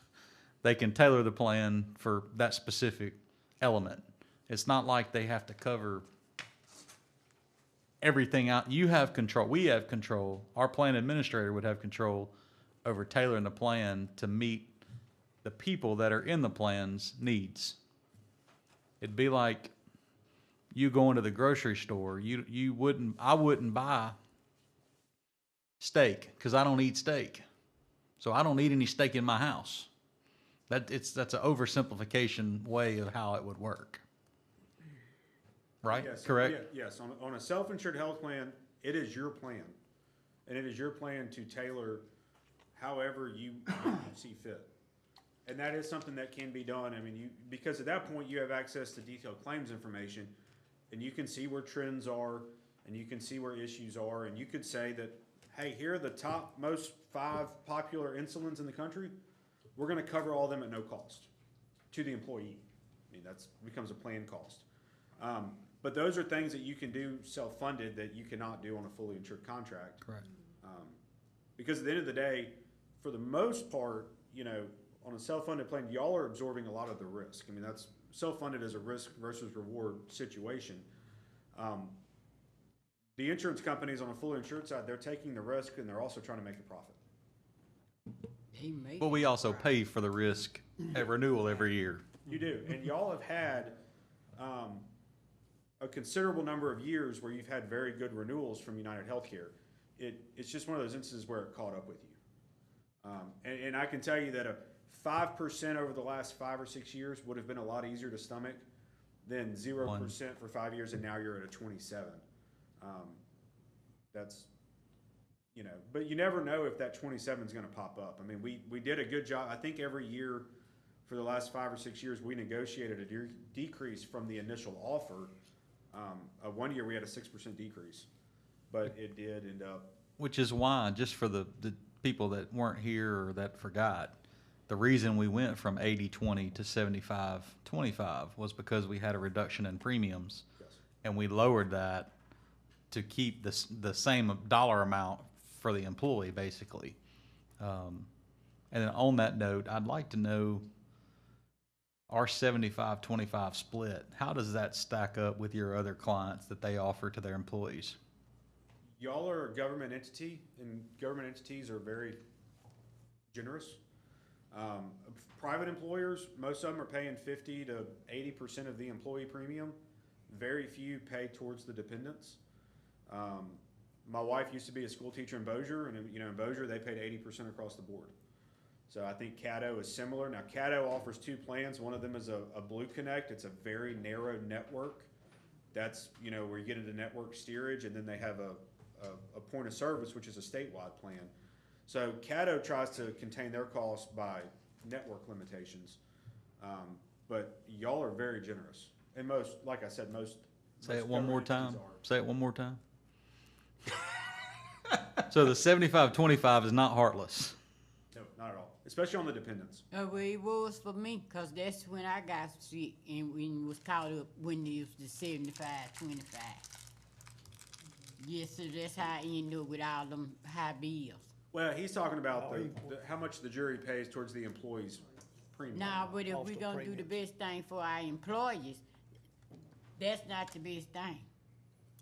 they can tailor the plan for that specific element. It's not like they have to cover everything out. You have control. We have control. Our plan administrator would have control over tailoring the plan to meet the people that are in the plan's needs. It'd be like you going to the grocery store. I wouldn't buy steak because I don't eat steak. So I don't eat any steak in my house. That's an oversimplification way of how it would work. Right? yes, Correct? yes, on a self-insured health plan, it is your plan. And it is your plan to tailor however you see fit. And that is something that can be done. I mean, because at that point you have access to detailed claims information, and you can see where trends are, and you can see where issues are, and you could say that, hey, here are the top most 5 popular insulins in the country. we're gonna cover all of them at no cost to the employee. I mean, that's, becomes a plan cost. But those are things that you can do self-funded that you cannot do on a fully insured contract. Correct. Because at the end of the day, for the most part, you know, on a self-funded plan, y'all are absorbing a lot of the risk. I mean, that's self-funded as a risk versus reward situation. The insurance companies on a fully insured side, they're taking the risk and they're also trying to make a profit. But we also pay for the risk at renewal every year. You do, and y'all have had a considerable number of years where you've had very good renewals from United Healthcare. It's just one of those instances where it caught up with you. And I can tell you that a 5% over the last 5 or 6 years would have been a lot easier to stomach than 0% for 5 years, and now you're at a 27. That's, you know, but you never know if that 27 is going to pop up. I mean, we did a good job. I think every year for the last 5 or 6 years, we negotiated a decrease from the initial offer. One year we had a 6% decrease, but it did end up. Which is why, just for the people that weren't here or that forgot, the reason we went from 80-20 to 75-25 was because we had a reduction in premiums. Yes. And we lowered that to keep the same dollar amount for the employee, basically. And then on that note, I'd like to know our 75-25 split. How does that stack up with your other clients that they offer to their employees? Y'all are a government entity, and government entities are very generous. Private employers, most of them are paying 50 to 80% of the employee premium. Very few pay towards the dependents. My wife used to be a school teacher in Bossier, and you know, in Bossier they paid 80% across the board. So I think Caddo is similar. Now Caddo offers 2 plans. One of them is a Blue Connect. It's a very narrow network. That's, you know, where you get into network steerage, and then they have a point of service, which is a statewide plan. So Caddo tries to contain their costs by network limitations. But y'all are very generous. And most, like I said, most. Say most it one more government time. entities are. Say it one more time. So the 75-25 is not heartless. No, not at all. Especially on the dependents. Well, it was for me, 'cause that's when I got sick and when was caught up when it was the 75-25. Yes, so that's how I ended up with all them high bills. Well, he's talking about how much the jury pays towards the employee's premium. Now, but if Cost we of gonna do the best thing for our employees, that's not the best thing.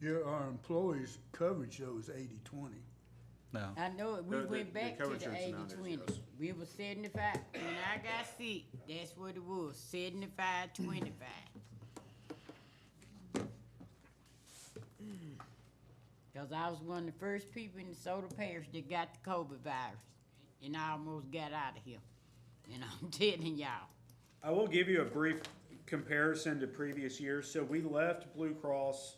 Our employees' coverage though is 80-20. No. I know it. We The went back to the co-insurance amount is, 80-20. yes. We was 75. When I got sick, that's what it was, 75-25. Cause I was one of the first people in DeSoto Parish that got the COVID virus, and I almost got out of here. And I'm telling y'all. I will give you a brief comparison to previous years. So we left Blue Cross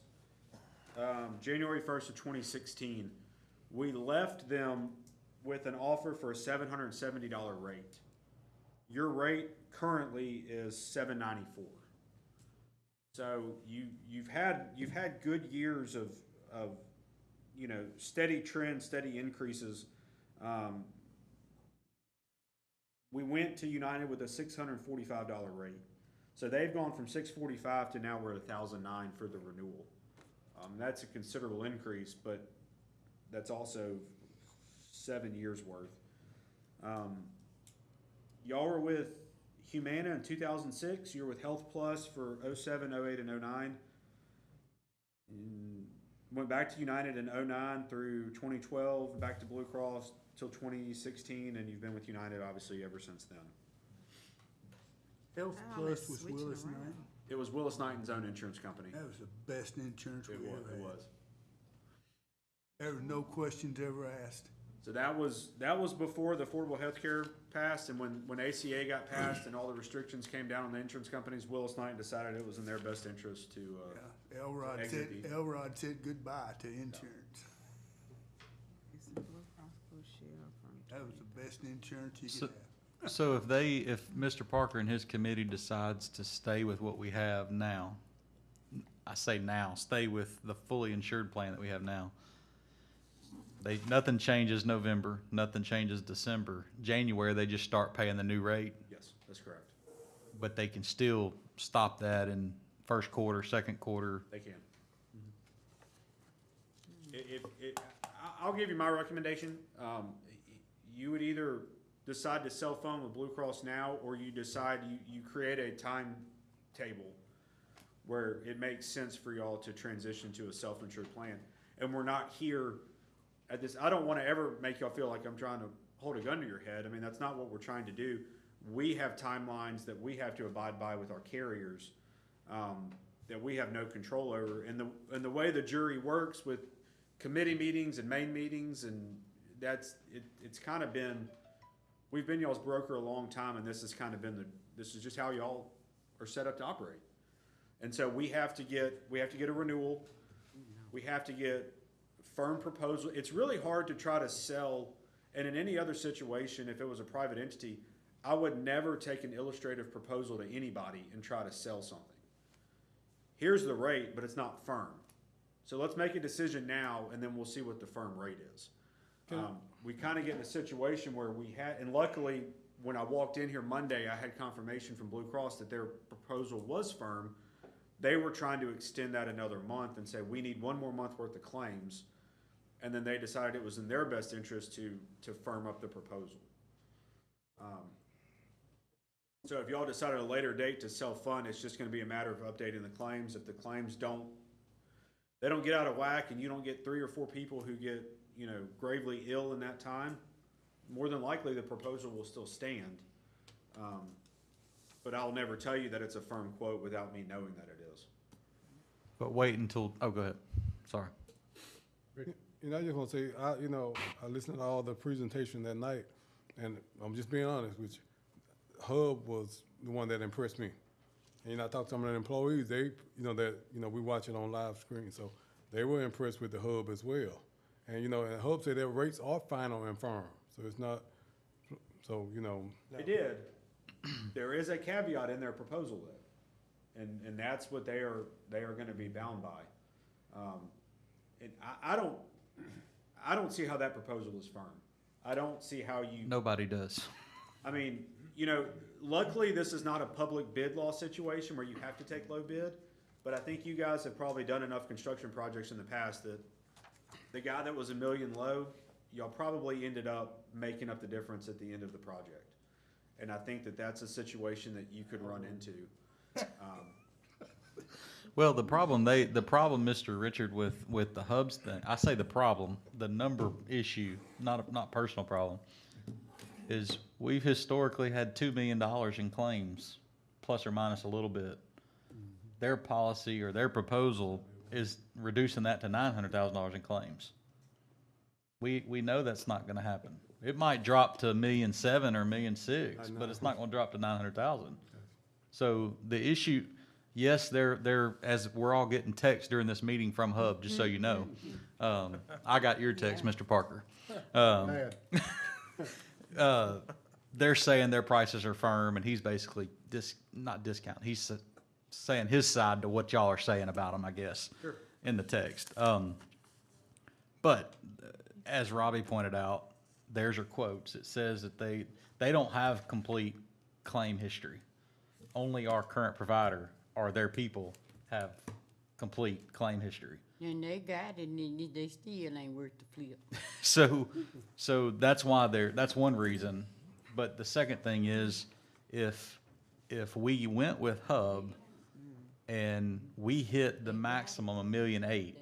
January 1st of 2016. We left them with an offer for a $770 rate. Your rate currently is $794. So you've had good years of you know, steady trend, steady increases. We went to United with a $645 rate. So they've gone from $645 to now we're at $1,009 for the renewal. That's a considerable increase, but that's also 7 years worth. Y'all were with Humana in 2006. You were with Health Plus for 07, 08, and 09. Went back to United in 09 through 2012, back to Blue Cross till 2016, and you've been with United obviously ever since then. Health Oh, Plus it's was switching Willis around. Knight. It was Willis Knighton's own insurance company. That was the best insurance we It ever was, had. it was. There were no questions ever asked. So that was before the Affordable Health Care passed, and when ACA got passed and all the restrictions came down on the insurance companies, Willis Knighton decided it was in their best interest to Elrod exit the- Elrod said goodbye to insurance. It's a Blue Cross Blue Shield from That was the best insurance you So- could have. So if Mr. Parker and his committee decides to stay with what we have now, I say now, stay with the fully insured plan that we have now, Nothing changes November, nothing changes December. January, they just start paying the new rate, Yes, that's correct. but they can still stop that in first quarter, second quarter. They can. I'll give you my recommendation. You would either decide to self-fund with Blue Cross now, or you decide you create a timetable where it makes sense for y'all to transition to a self-insured plan. And we're not here at this, I don't want to ever make y'all feel like I'm trying to hold a gun to your head. I mean, that's not what we're trying to do. We have timelines that we have to abide by with our carriers, that we have no control over. And the way the jury works with committee meetings and main meetings, and it's kind of been, we've been y'all's broker a long time, and this has kind of been this is just how y'all are set up to operate. And so we have to get a renewal. We have to get firm proposal. It's really hard to try to sell, and in any other situation, if it was a private entity, I would never take an illustrative proposal to anybody and try to sell something. Here's the rate, but it's not firm. So let's make a decision now, and then we'll see what the firm rate is. We kind of get in a situation where we had, and luckily, when I walked in here Monday, I had confirmation from Blue Cross that their proposal was firm. They were trying to extend that another month and say, we need one more month worth of claims. And then they decided it was in their best interest to firm up the proposal. So if y'all decide at a later date to self-fund, it's just gonna be a matter of updating the claims. If the claims don't get out of whack, and you don't get 3 or 4 people who get, gravely ill in that time, more than likely the proposal will still stand. But I'll never tell you that it's a firm quote without me knowing that it is. But wait until, oh, go ahead. Sorry. I just want to say, I listened to all the presentation that night, and I'm just being honest with you. Hub was the one that impressed me. And I talked to some of the employees, we watch it on live screen, so they were impressed with the Hub as well. And, and Hub said their rates are final and firm, so it's not, They did. There is a caveat in their proposal though, and that's what they are gonna be bound by. And I don't see how that proposal is firm. I don't see how you. Nobody does. I mean, luckily this is not a public bid law situation where you have to take low bid, but I think you guys have probably done enough construction projects in the past that the guy that was $1 million low, y'all probably ended up making up the difference at the end of the project. And I think that that's a situation that you could run into. Well, the problem, Mr. Richard, with the Hubs thing, I say the number issue, not personal problem, is we've historically had $2 million in claims, plus or minus a little bit. Their policy or their proposal is reducing that to $900,000 in claims. We know that's not gonna happen. It might drop to $1.7 million or $1.6 million, but it's not gonna drop to 900,000. So the issue, yes, they're, as we're all getting texts during this meeting from Hub, just so you know. I got your text, Mr. Parker. They're saying their prices are firm, and he's basically not discount. He's saying his side to what y'all are saying about them, I guess, Sure. in the text. But as Robbie pointed out, there's her quotes. It says that they don't have complete claim history. Only our current provider or their people have complete claim history. And they got it, and they still ain't worth the flip. So that's why that's one reason. But the second thing is, if we went with Hub and we hit the maximum $1.8 million,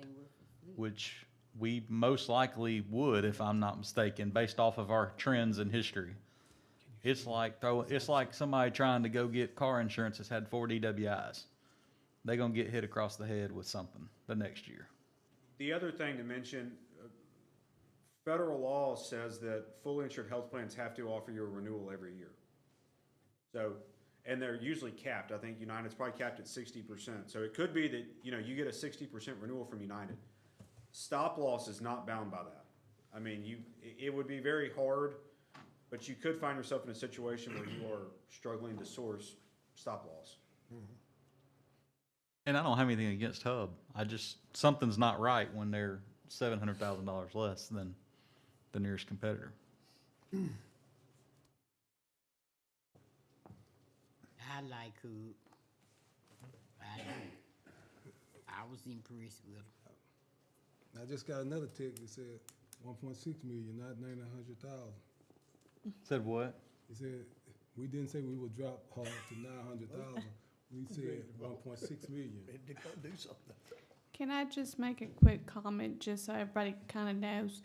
which we most likely would, if I'm not mistaken, based off of our trends and history. It's like somebody trying to go get car insurance that's had 4 DWIs. They're gonna get hit across the head with something the next year. The other thing to mention, federal law says that fully insured health plans have to offer you a renewal every year. So, and they're usually capped. I think United's probably capped at 60%. So it could be that, you get a 60% renewal from United. Stop loss is not bound by that. I mean, it would be very hard, but you could find yourself in a situation where you are struggling to source stop loss. And I don't have anything against Hub. Something's not right when they're $700,000 less than the nearest competitor. I like Coop. I do. I was impressed with him. I just got another ticket that said 1.6 million, not 900,000. Said what? He said, we didn't say we would drop hard to 900,000. We said 1.6 million. Ready to go do something. Can I just make a quick comment, just so everybody kind of knows?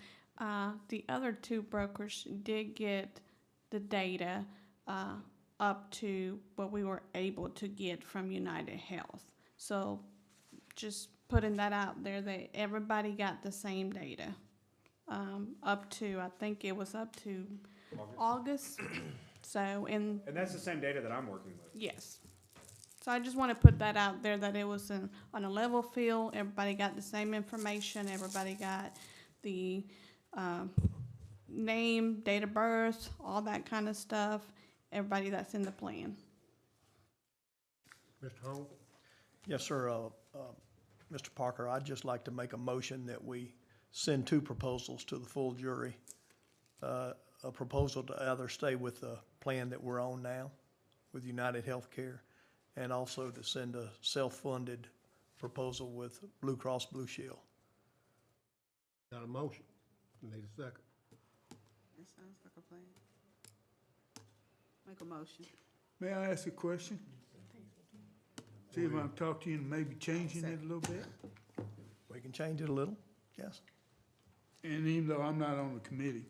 The other two brokers did get the data up to what we were able to get from United Health. So just putting that out there, that everybody got the same data. Up to, I think it was up to August. So, And that's the same data that I'm working with. yes. So I just want to put that out there, that it was on a level field. Everybody got the same information. Everybody got the name, date of birth, all that kind of stuff. Everybody that's in the plan. Mr. Holmes? Yes, sir. Mr. Parker, I'd just like to make a motion that we send two proposals to the full jury. A proposal to either stay with the plan that we're on now with United Healthcare, and also to send a self-funded proposal with Blue Cross Blue Shield. Got a motion? Need a second. That sounds like a plan. Make a motion. May I ask a question? See if I'm talking to you and maybe changing it a little bit? We can change it a little, yes. And even though I'm not on the committee,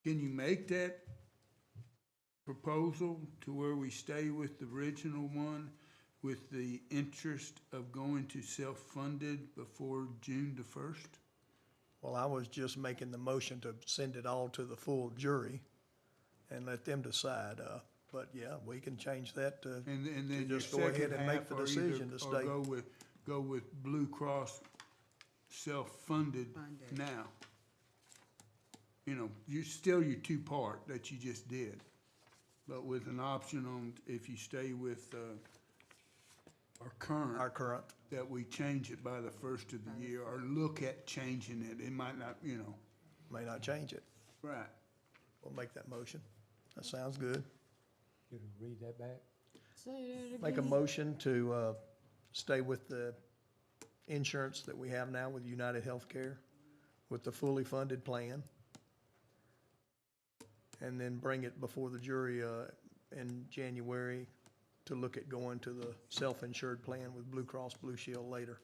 can you make that proposal to where we stay with the original one with the interest of going to self-funded before June the 1st? Well, I was just making the motion to send it all to the full jury and let them decide. But yeah, we can change that to And to then your just go ahead second and make half the or decision either, to or stay. go with Blue Cross self-funded Funded. now. You know, you still your two-part that you just did, but with an option on if you stay with, our Our current, current, that we change it by the first of the year, or look at changing it. It might not, you know, may not change it. right. We'll make that motion. That sounds good. Can you read that back? Say that again. Make a motion to stay with the insurance that we have now with United Healthcare, with the fully funded plan. And then bring it before the jury in January to look at going to the self-insured plan with Blue Cross Blue Shield later.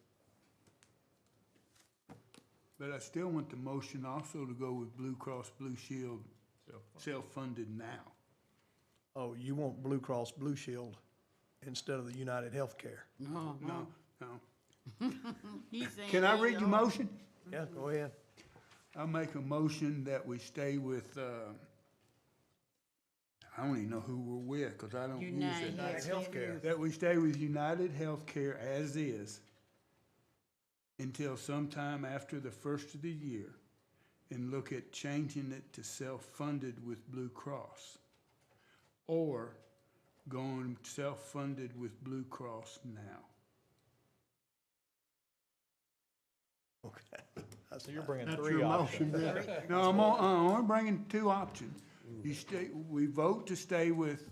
But I still want the motion also to go with Blue Cross Blue Shield self-funded now. Oh, you want Blue Cross Blue Shield instead of the United Healthcare? No, No, no. He's saying Can I they read your don't. motion? Yeah, go ahead. I'll make a motion that we stay with, I don't even know who we're with, because I don't use it. United Healthcare. That we stay with United Healthcare as is until sometime after the first of the year, and look at changing it to self-funded with Blue Cross, or going self-funded with Blue Cross now. Okay. So you're bringing That's three your options. motion, then. No, I'm only bringing two options. You stay, we vote to stay with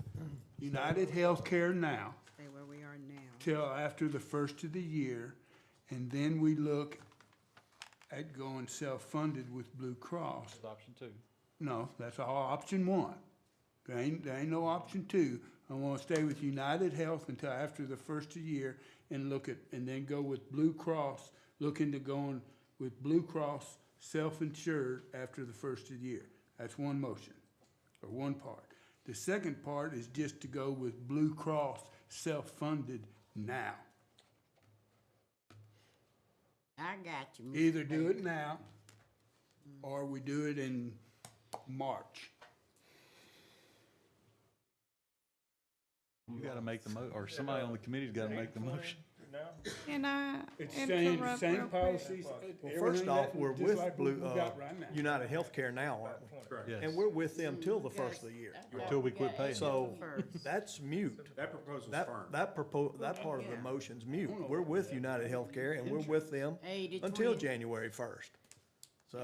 United Healthcare now Stay where we are now. till after the first of the year, and then we look at going self-funded with Blue Cross. That's option 2. No, that's all option one. There ain't no option two. I wanna stay with United Health until after the first of the year and look at, and then go with Blue Cross, look into going with Blue Cross self-insured after the first of the year. That's one motion, or one part. The second part is just to go with Blue Cross self-funded now. I got you. Mr. Either do Baker. it now, or we do it in March. You gotta make the or somebody on the committee's gotta make the motion. now? Can I It's saying the interrupt same real quick? policies, Well, everything first off, that- we're just with like Blue, we got right now. United Healthcare now, aren't we? Correct. Yes. And we're with them till the first of the year. Until we quit paying. So that's mute. That proposal's That, firm. that part of the motion's mute. We're with United Healthcare and we're with them 80, until 20. January first. So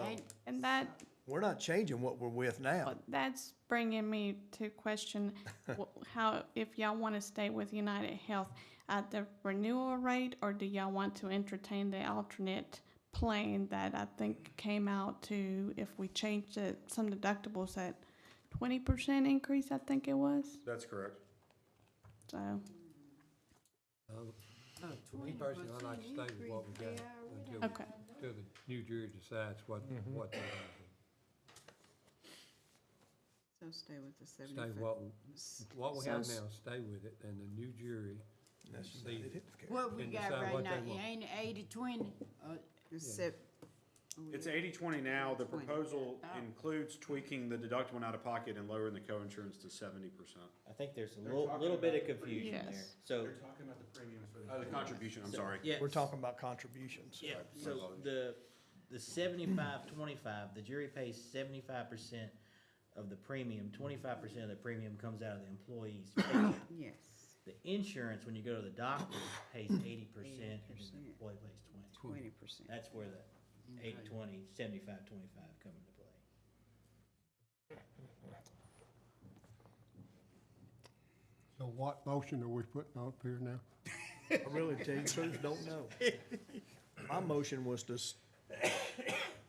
And that, we're not changing what we're with now. but that's bringing me to question how, if y'all want to stay with United Health at the renewal rate, or do y'all want to entertain the alternate plan that I think came out to, if we changed it, some deductibles at 20% increase, I think it was, That's correct. so. Me personally, I like to stay with what we got until, Okay. until the new jury decides what they're gonna do. So stay with the Stay 75. what we have now, stay with it, and the new jury That's see United Healthcare. What we and got decide right what now, they it want. ain't 80-20, Except. It's 80-20 now. The 20. proposal Oh. includes tweaking the deductible out of pocket and lowering the co-insurance to 70%. I think there's a little bit of confusion there. Yes. So, talking about the premiums for The contribution, I'm sorry. yeah. We're talking about contributions. Yeah, so the 75-25, the jury pays 75% of the premium, 25% of the premium comes out of the employee's paycheck. Yes. The insurance, when you go to the doctor, pays 80% and then the employee pays 20. 20%. That's where the 80-20, 75-25 come into play. So what motion are we putting up here now? I really, tell you the truth, don't know. My motion was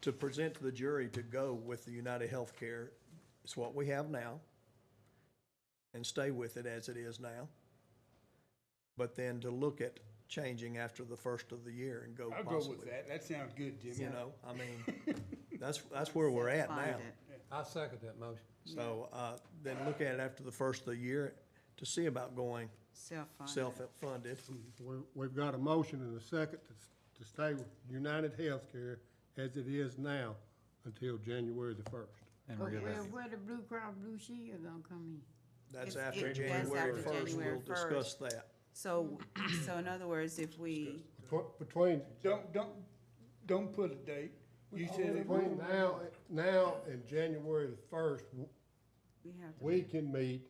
to present to the jury to go with the United Healthcare. It's what we have now, and stay with it as it is now. But then to look at changing after the first of the year and go I'll go possibly. with that. That sounds good, Jimmy. You know, I mean, that's where we're at Find now. it. I second that motion. So, then look at it after the first of the year to see about going Self-funded. self-funded. We've got a motion and a second to stay with United Healthcare as it is now until January the first. And Where, reevaluate. where the Blue Cross Blue Shield gonna come in? That's It's- after that's January after first, January we'll discuss 1st. that. So in other words, if we, Between, Don't put a date. You said it. between now and January the first, we have to. we can meet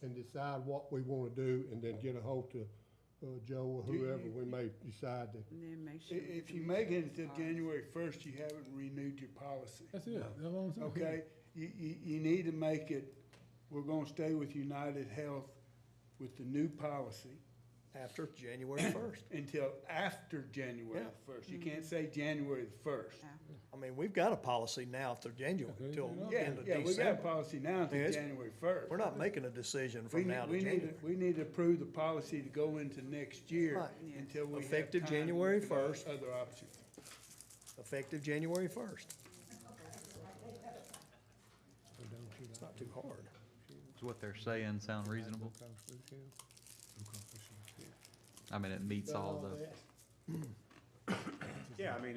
and decide what we wanna do and then get a hold to, Joe or whoever we may decide to. And then make sure. If you make it until January first, you haven't renewed your policy. That's it, that's all I'm saying. Okay? You need to make it, we're gonna stay with United Health with the new policy After January first. until after January Yeah. the first. You can't say January the first. I mean, we've got a policy now through January, till Yeah, end of yeah, we got a December. policy now Yeah, until it's- January first. We're not making a decision from now to January. We need to approve the policy to go into next year Right. until we have Effective time to January look at 1st. other options. Effective January first. It's not too hard. Does what they're saying sound reasonable? I mean, it meets all the, Yeah, I mean,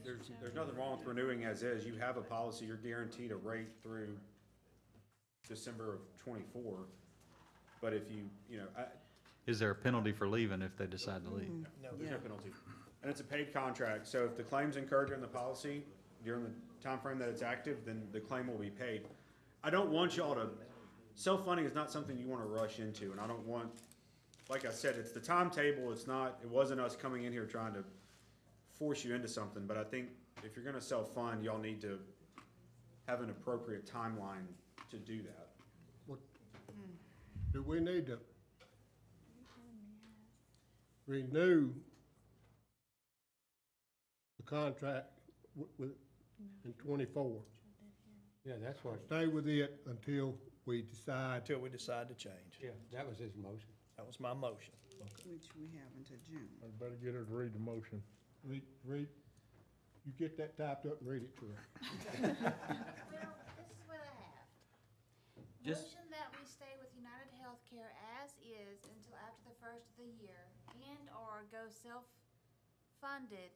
there's nothing wrong with renewing as is. You have a policy, you're guaranteed a rate through December of '24. But if is there a penalty for leaving if they decide to leave? No, there's no penalty. And it's a paid contract, so if the claim's incurred during the policy, during the time frame that it's active, then the claim will be paid. I don't want y'all to, self-funding is not something you wanna rush into, and I don't want, like I said, it's the timetable, it wasn't us coming in here trying to force you into something, but I think if you're gonna self-fund, y'all need to have an appropriate timeline to do that. Do we need to renew the contract with, in 24? Yeah, that's what, Stay with it until we decide. Until we decide to change. yeah, that was his motion. That was my motion. Which we have until June. I better get her to read the motion. Read, you get that typed up and read it to her. Well, this is what I have. Just- Motion that we stay with United Healthcare as is until after the first of the year and/or go self-funded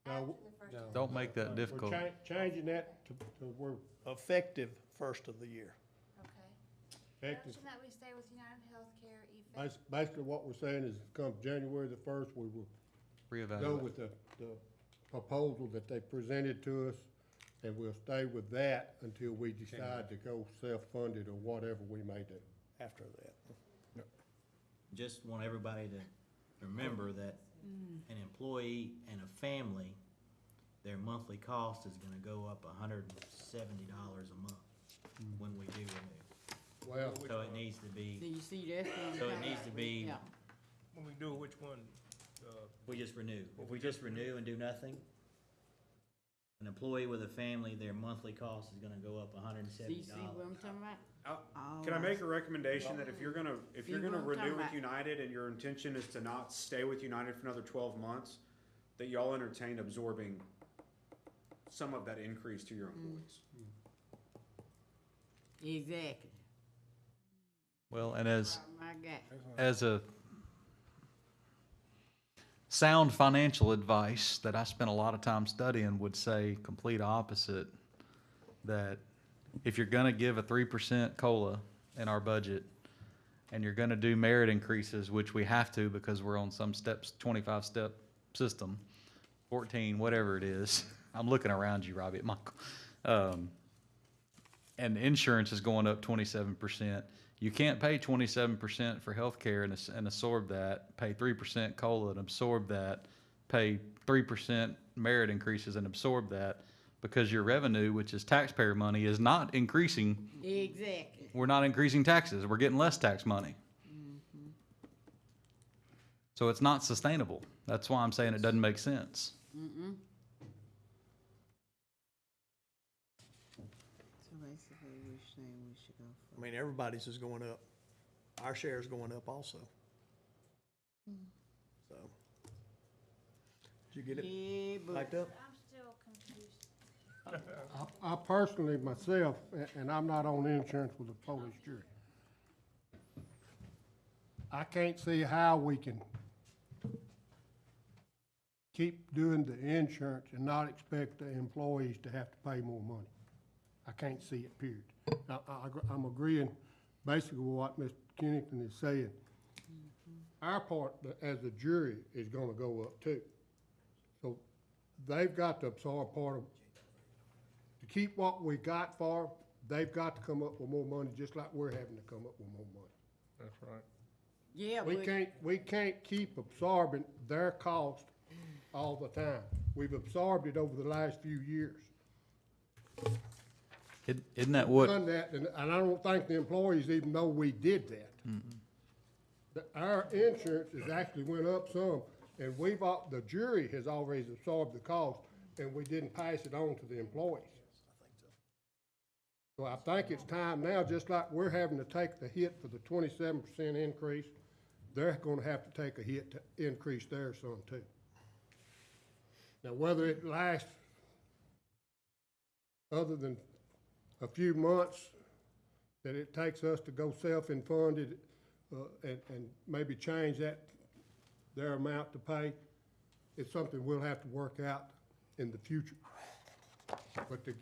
No, after the first of the year. Don't make that difficult. We're changing that to where Effective first of the year. Okay. effective. Motion that we stay with United Healthcare effect. Basically, what we're saying is come January the 1st, we will go Reevaluate. with the proposal that they presented to us, and we'll stay with that until we decide to go self-funded or whatever we may do. After that. Just want everybody to remember that an employee and a family, their monthly cost is gonna go up $170 a month when we do renew. Well, So it needs to So be, you see, that's what I'm so it trying needs to be, Yeah. When we do which one, we just renew. If we just renew and do nothing, an employee with a family, their monthly cost is gonna go up $170. See what I'm talking about? Can I make a recommendation that if you're gonna See what I'm renew talking with about? United and your intention is to not stay with United for another 12 months, that y'all entertain absorbing some of that increase to your employees? Exactly. Well, and as My guy. a sound financial advice that I spent a lot of time studying would say complete opposite, that if you're gonna give a 3% COLA in our budget, and you're gonna do merit increases, which we have to because we're on some steps, 25-step system, 14, whatever it is. I'm looking around you, Robbie, Michael. And insurance is going up 27%. You can't pay 27% for healthcare and absorb that, pay 3% COLA and absorb that, pay 3% merit increases and absorb that, because your revenue, which is taxpayer money, is not increasing. Exactly. We're not increasing taxes. We're getting less tax money. So it's not sustainable. That's why I'm saying it doesn't make sense. So basically, we're saying we should go I mean, everybody's is going up. Our share is going up also. So. Did you get it Yeah, but typed up? I'm still confused. I personally, myself, and I'm not on insurance with the Polish jury, I can't see how we can keep doing the insurance and not expect the employees to have to pay more money. I can't see it, period. I'm agreeing basically with what Mr. Kennington is saying. Our part, as a jury, is gonna go up too. So they've got to absorb part of, to keep what we got for them, they've got to come up with more money, just like we're having to come up with more money. That's right. yeah, but We can't keep absorbing their cost all the time. We've absorbed it over the last few years. Isn't that what? Done that, and I don't think the employees even know we did that. Our insurance has actually went up some, and the jury has always absorbed the cost, and we didn't pass it on to the employees. So I think it's time now, just like we're having to take the hit for the 27% increase, they're gonna have to take a hit to increase theirs some too. Now, whether it lasts other than a few months that it takes us to go self-funded, and maybe change their amount to pay, it's something we'll have to work out in the future. But to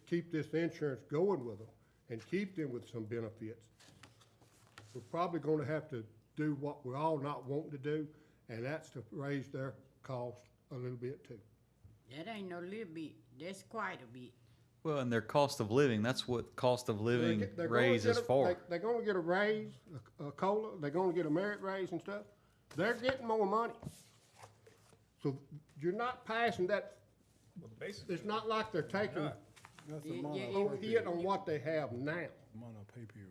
keep this insurance going with them and keep them with some benefits, we're probably gonna have to do what we're all not wanting to do, and that's to raise their cost a little bit too. that ain't no little bit. That's quite a bit. Well, and their cost of living, that's what cost of living They're gonna raise is get for. They're gonna get a raise, a COLA, they're gonna get a merit raise and stuff. They're getting more money. So you're not passing that, it's not like they're taking That's Yeah, a mono yeah, pay a period. hit on what they have now. Mono pay period.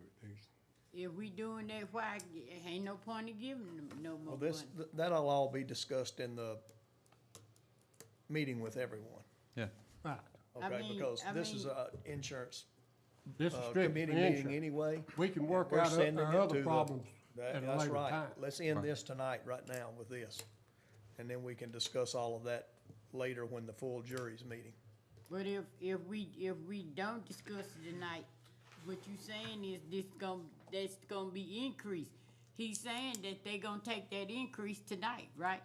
If we doing that, why, ain't no point in giving them no more Well, money. that'll all be discussed in the meeting with everyone. Yeah. Right. Okay, because this is a insurance This is strictly committee meeting insurance. anyway. We can work We're out sending our it other to the- problems at a That's later right. time. Let's end this tonight, right now, with this. And then we can discuss all of that later when the full jury's meeting. But if we don't discuss it tonight, what you saying is that's gonna be increased. He's saying that they gonna take that increase tonight, right?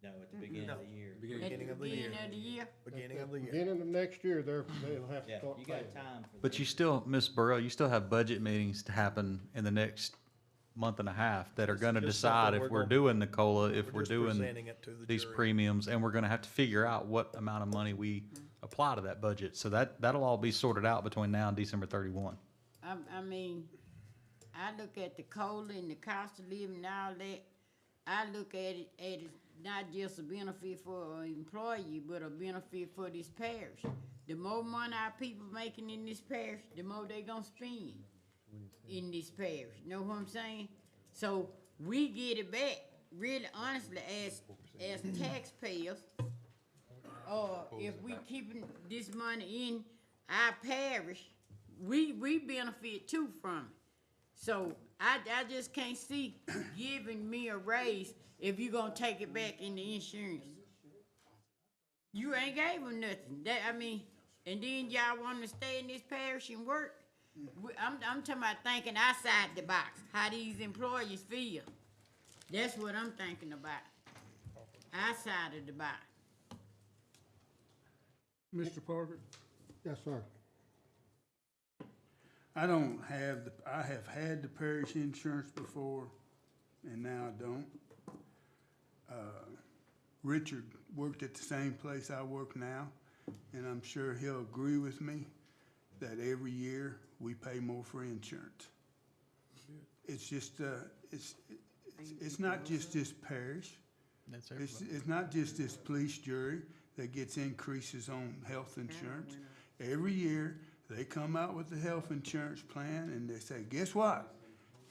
No, at the beginning of the year. At Beginning the of the year. beginning of the year? Beginning of the year. Beginning of next year, they'll have to Yeah, start you paying. got time for But you still, Ms. Burrell, you still have budget meetings to happen in the next month and a half that are It's gonna just decide something if we're we're gonna- doing the COLA, if we're we're just doing presenting it to the these jury. premiums, and we're gonna have to figure out what amount of money we apply to that budget. So that'll all be sorted out between now and December 31. I mean, I look at the COLA and the cost of living and all that. I look at it not just a benefit for an employee, but a benefit for this parish. The more money our people making in this parish, the more they gonna spend in this parish. Know what I'm saying? So we get it back, really honestly, as taxpayers. Or if we keeping this money in our parish, we benefit too from it. So I just can't see giving me a raise if you gonna take it back in the insurance. You ain't gave them nothing. And then y'all want to stay in this parish and work. I'm talking about thinking outside the box. How these employees feel. That's what I'm thinking about. Outside of the box. Mr. Parker? Yes, sir. I have had the parish insurance before, and now I don't. Richard worked at the same place I work now, and I'm sure he'll agree with me that every year we pay more for insurance. It's just, it's not just this parish. It's not just this police jury that gets increases on health insurance. Every year, they come out with the health insurance plan and they say, guess what?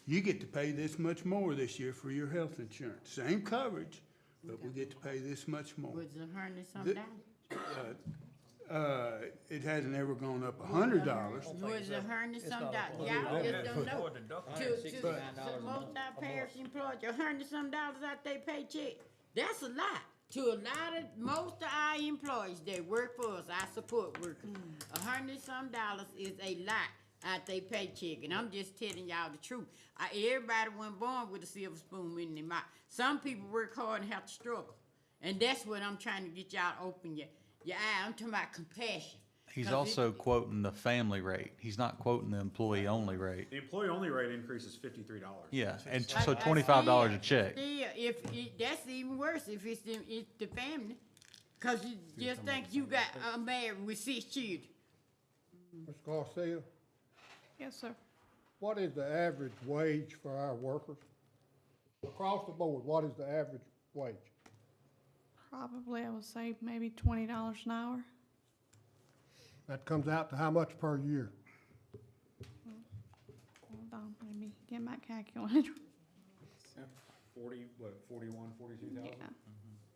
You get to pay this much more this year for your health insurance. Same coverage, but we get to pay this much more. Was it $100 something? It hasn't ever gone up $100. Was it $100 something? Y'all just don't know. To most of our parish employees, $100 something out their paycheck. That's a lot. To a lot of, most of our employees that work for us, our support workers, $100 something is a lot out their paycheck. And I'm just telling y'all the truth. Everybody wasn't born with a silver spoon in their mouth. Some people work hard and have to struggle. And that's what I'm trying to get y'all to open your eye. I'm talking about compassion. He's also quoting the family rate. He's not quoting the employee-only rate. The employee-only rate increase is $53. Yeah, and so $25 a check. Still, that's even worse if it's the family. Cause you just think you got married with 6 children. Mr. Garcia, Yes, sir. what is the average wage for our workers? Across the board, what is the average wage? Probably, I would say maybe $20 an hour. That comes out to how much per year? Hold on, let me get my calculator. 41, 42,000? Yeah.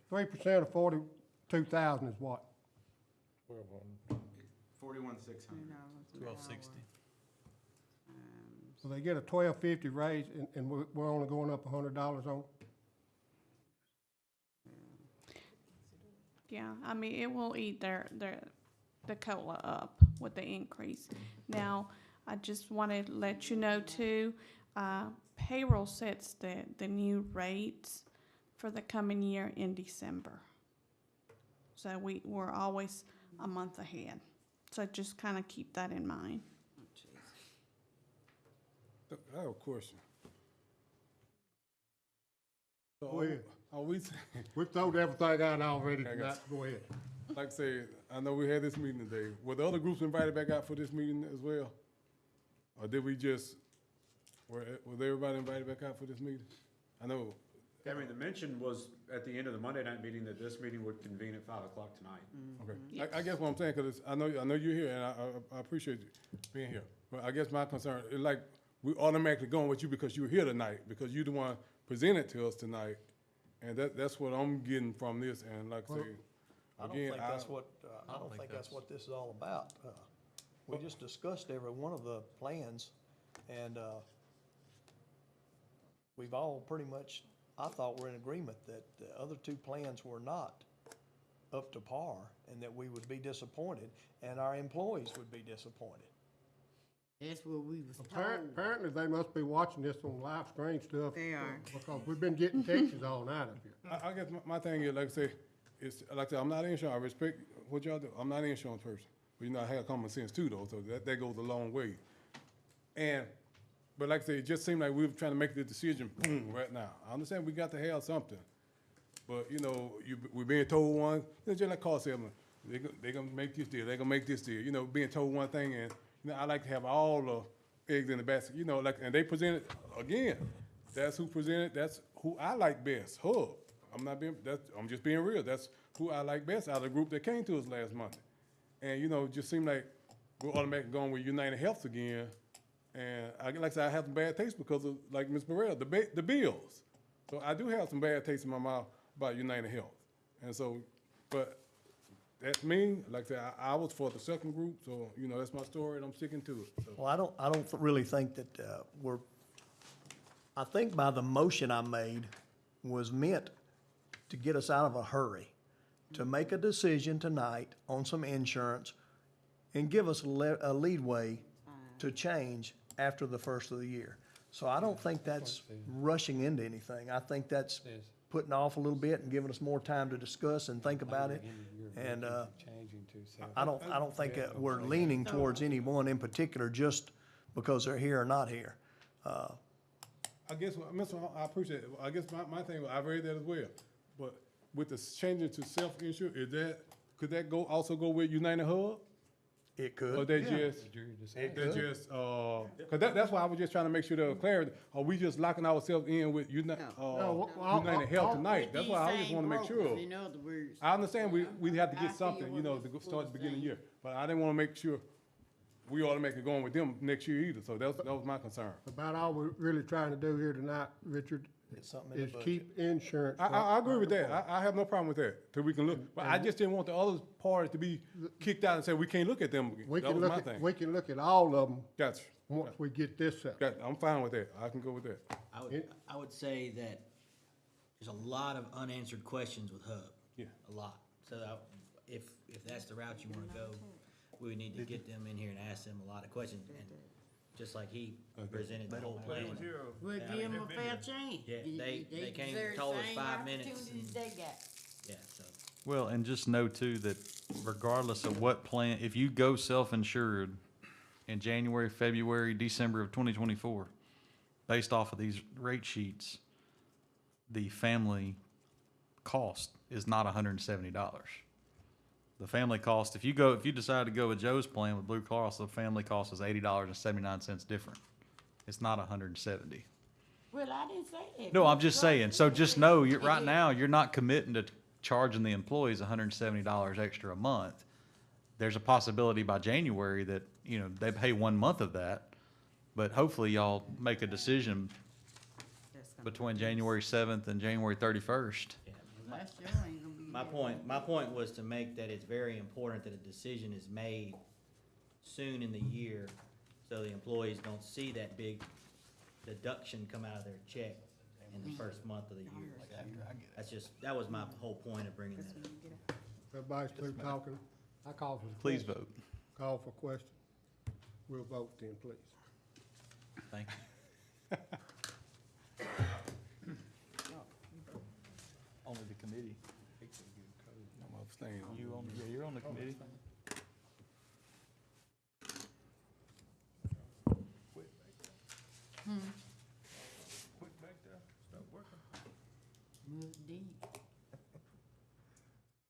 3% of 42,000 is what? 41,600. 1260. So they get a $12.50 raise, and we're only going up $100 on? Yeah, I mean, it will eat the COLA up with the increase. Now, I just wanted to let you know too, payroll sets the new rates for the coming year in December. So we're always a month ahead. So just kind of keep that in mind. I have a question. So Go ahead. Are we, We've thrown everything out already Okay, I tonight. got Go ahead. like I say, I know we had this meeting today. Were the other groups invited back out for this meeting as well? Or did we just, was everybody invited back out for this meeting? I know. I mean, the mention was at the end of the Monday night meeting that this meeting would convene at 5 o'clock tonight. Okay. I guess what I'm saying, because I know you're here, and I appreciate you being here. But I guess my concern is like, we automatically going with you because you're here tonight, because you're the one presented to us tonight. And that's what I'm getting from this, and like I say, I don't again, think that's what, I don't think that's what this is all about. We just discussed every one of the plans, and, we've all pretty much, I thought we're in agreement that the other 2 plans were not up to par, and that we would be disappointed, and our employees would be disappointed. That's what we was told. Apparently, they must be watching this on live screen stuff. They are. Because we've been getting texts all night up here. I guess my thing is, like I say, it's, like I say, I'm not insurance, I respect what y'all do, I'm not an insurance person. But you know, I have common sense too though, so that goes a long way. And but like I said, it just seemed like we were trying to make the decision, boom, right now. I understand we got to have something, but, you know, we're being told one, it's just like car salesman, they're gonna make this deal, they're gonna make this deal, you know, being told one thing, and, you know, I like to have all the eggs in the basket, you know, like, and they presented, again, that's who presented, that's who I like best, Hub. I'm just being real, that's who I like best out of the group that came to us last Monday. And, you know, it just seemed like we're automatically going with United Health again. And like I said, I have some bad taste because of, like Ms. Burrell, the bills. So I do have some bad taste in my mouth about United Health. And so, but that's me. Like I said, I was for the second group, so, you know, that's my story and I'm sticking to it. So. Well, I don't really think that, I think by the motion I made was meant to get us out of a hurry, to make a decision tonight on some insurance and give us a leadway to change after the first of the year. So I don't think that's rushing into anything. I think that's putting off a little bit and giving us more time to discuss and think about it. And, I don't think that we're leaning towards anyone in particular just because they're here or not here. I guess, I appreciate it. I guess my thing, I've read that as well. But with the changing to self-insure, could that also go with United Hub? It could. Or cause that's why I was just trying to make sure there was clarity. Are we just locking ourselves in with United Health tonight? That's why I just wanna make sure. In other words. I understand we have to get something, you know, to start at the beginning of the year. But I didn't wanna make sure we automatically going with them next year either. So that was my concern. About all we're really trying to do here tonight, Richard, is keep insurance. I agree with that. I have no problem with that, till we can look. But I just didn't want the other parties to be kicked out and say, we can't look at them. We That can was look my at, thing. we can look at all of them Gotcha. once we get this set. Gotcha. I'm fine with that. I can go with that. I would say that there's a lot of unanswered questions with Hub. Yeah. A lot. So if that's the route you wanna go, we would need to get them in here and ask them a lot of questions. And just like he presented the whole plan. We'll give them a fair chance. Yeah, they came, deserve the told us same 5 minutes. opportunities they got. Yeah, so. Well, and just know too that regardless of what plan, if you go self-insured in January, February, December of 2024, based off of these rate sheets, the family cost is not $170. The family cost, if you decide to go with Joe's plan with Blue Cross, the family cost is $80.79 different. It's not $170. Well, I didn't say that. No, I'm just saying. So just know, right now, you're not committing to charging the employees $170 extra a month. There's a possibility by January that, you know, they pay 1 month of that. But hopefully y'all make a decision between January 7th and January 31st. Last year ain't gonna be. My point was to make that it's very important that a decision is made soon in the year, so the employees don't see that big deduction come out of their check in the first month of the year. That was my whole point of bringing that up. Everybody's through talking. I call for the Please question. vote. Call for question. We'll vote then, please. Thank you. Only the committee. I'm abstaining. You're on the committee.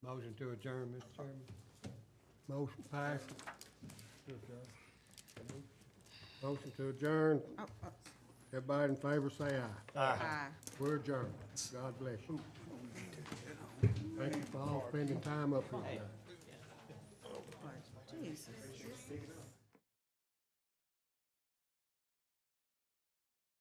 Motion to adjourn, Mr. Chairman. Motion passed. Motion to adjourn. Everybody in favor, say aye. Aye. We're adjourned. God bless you. Thank you for all spending time up here tonight. Jesus.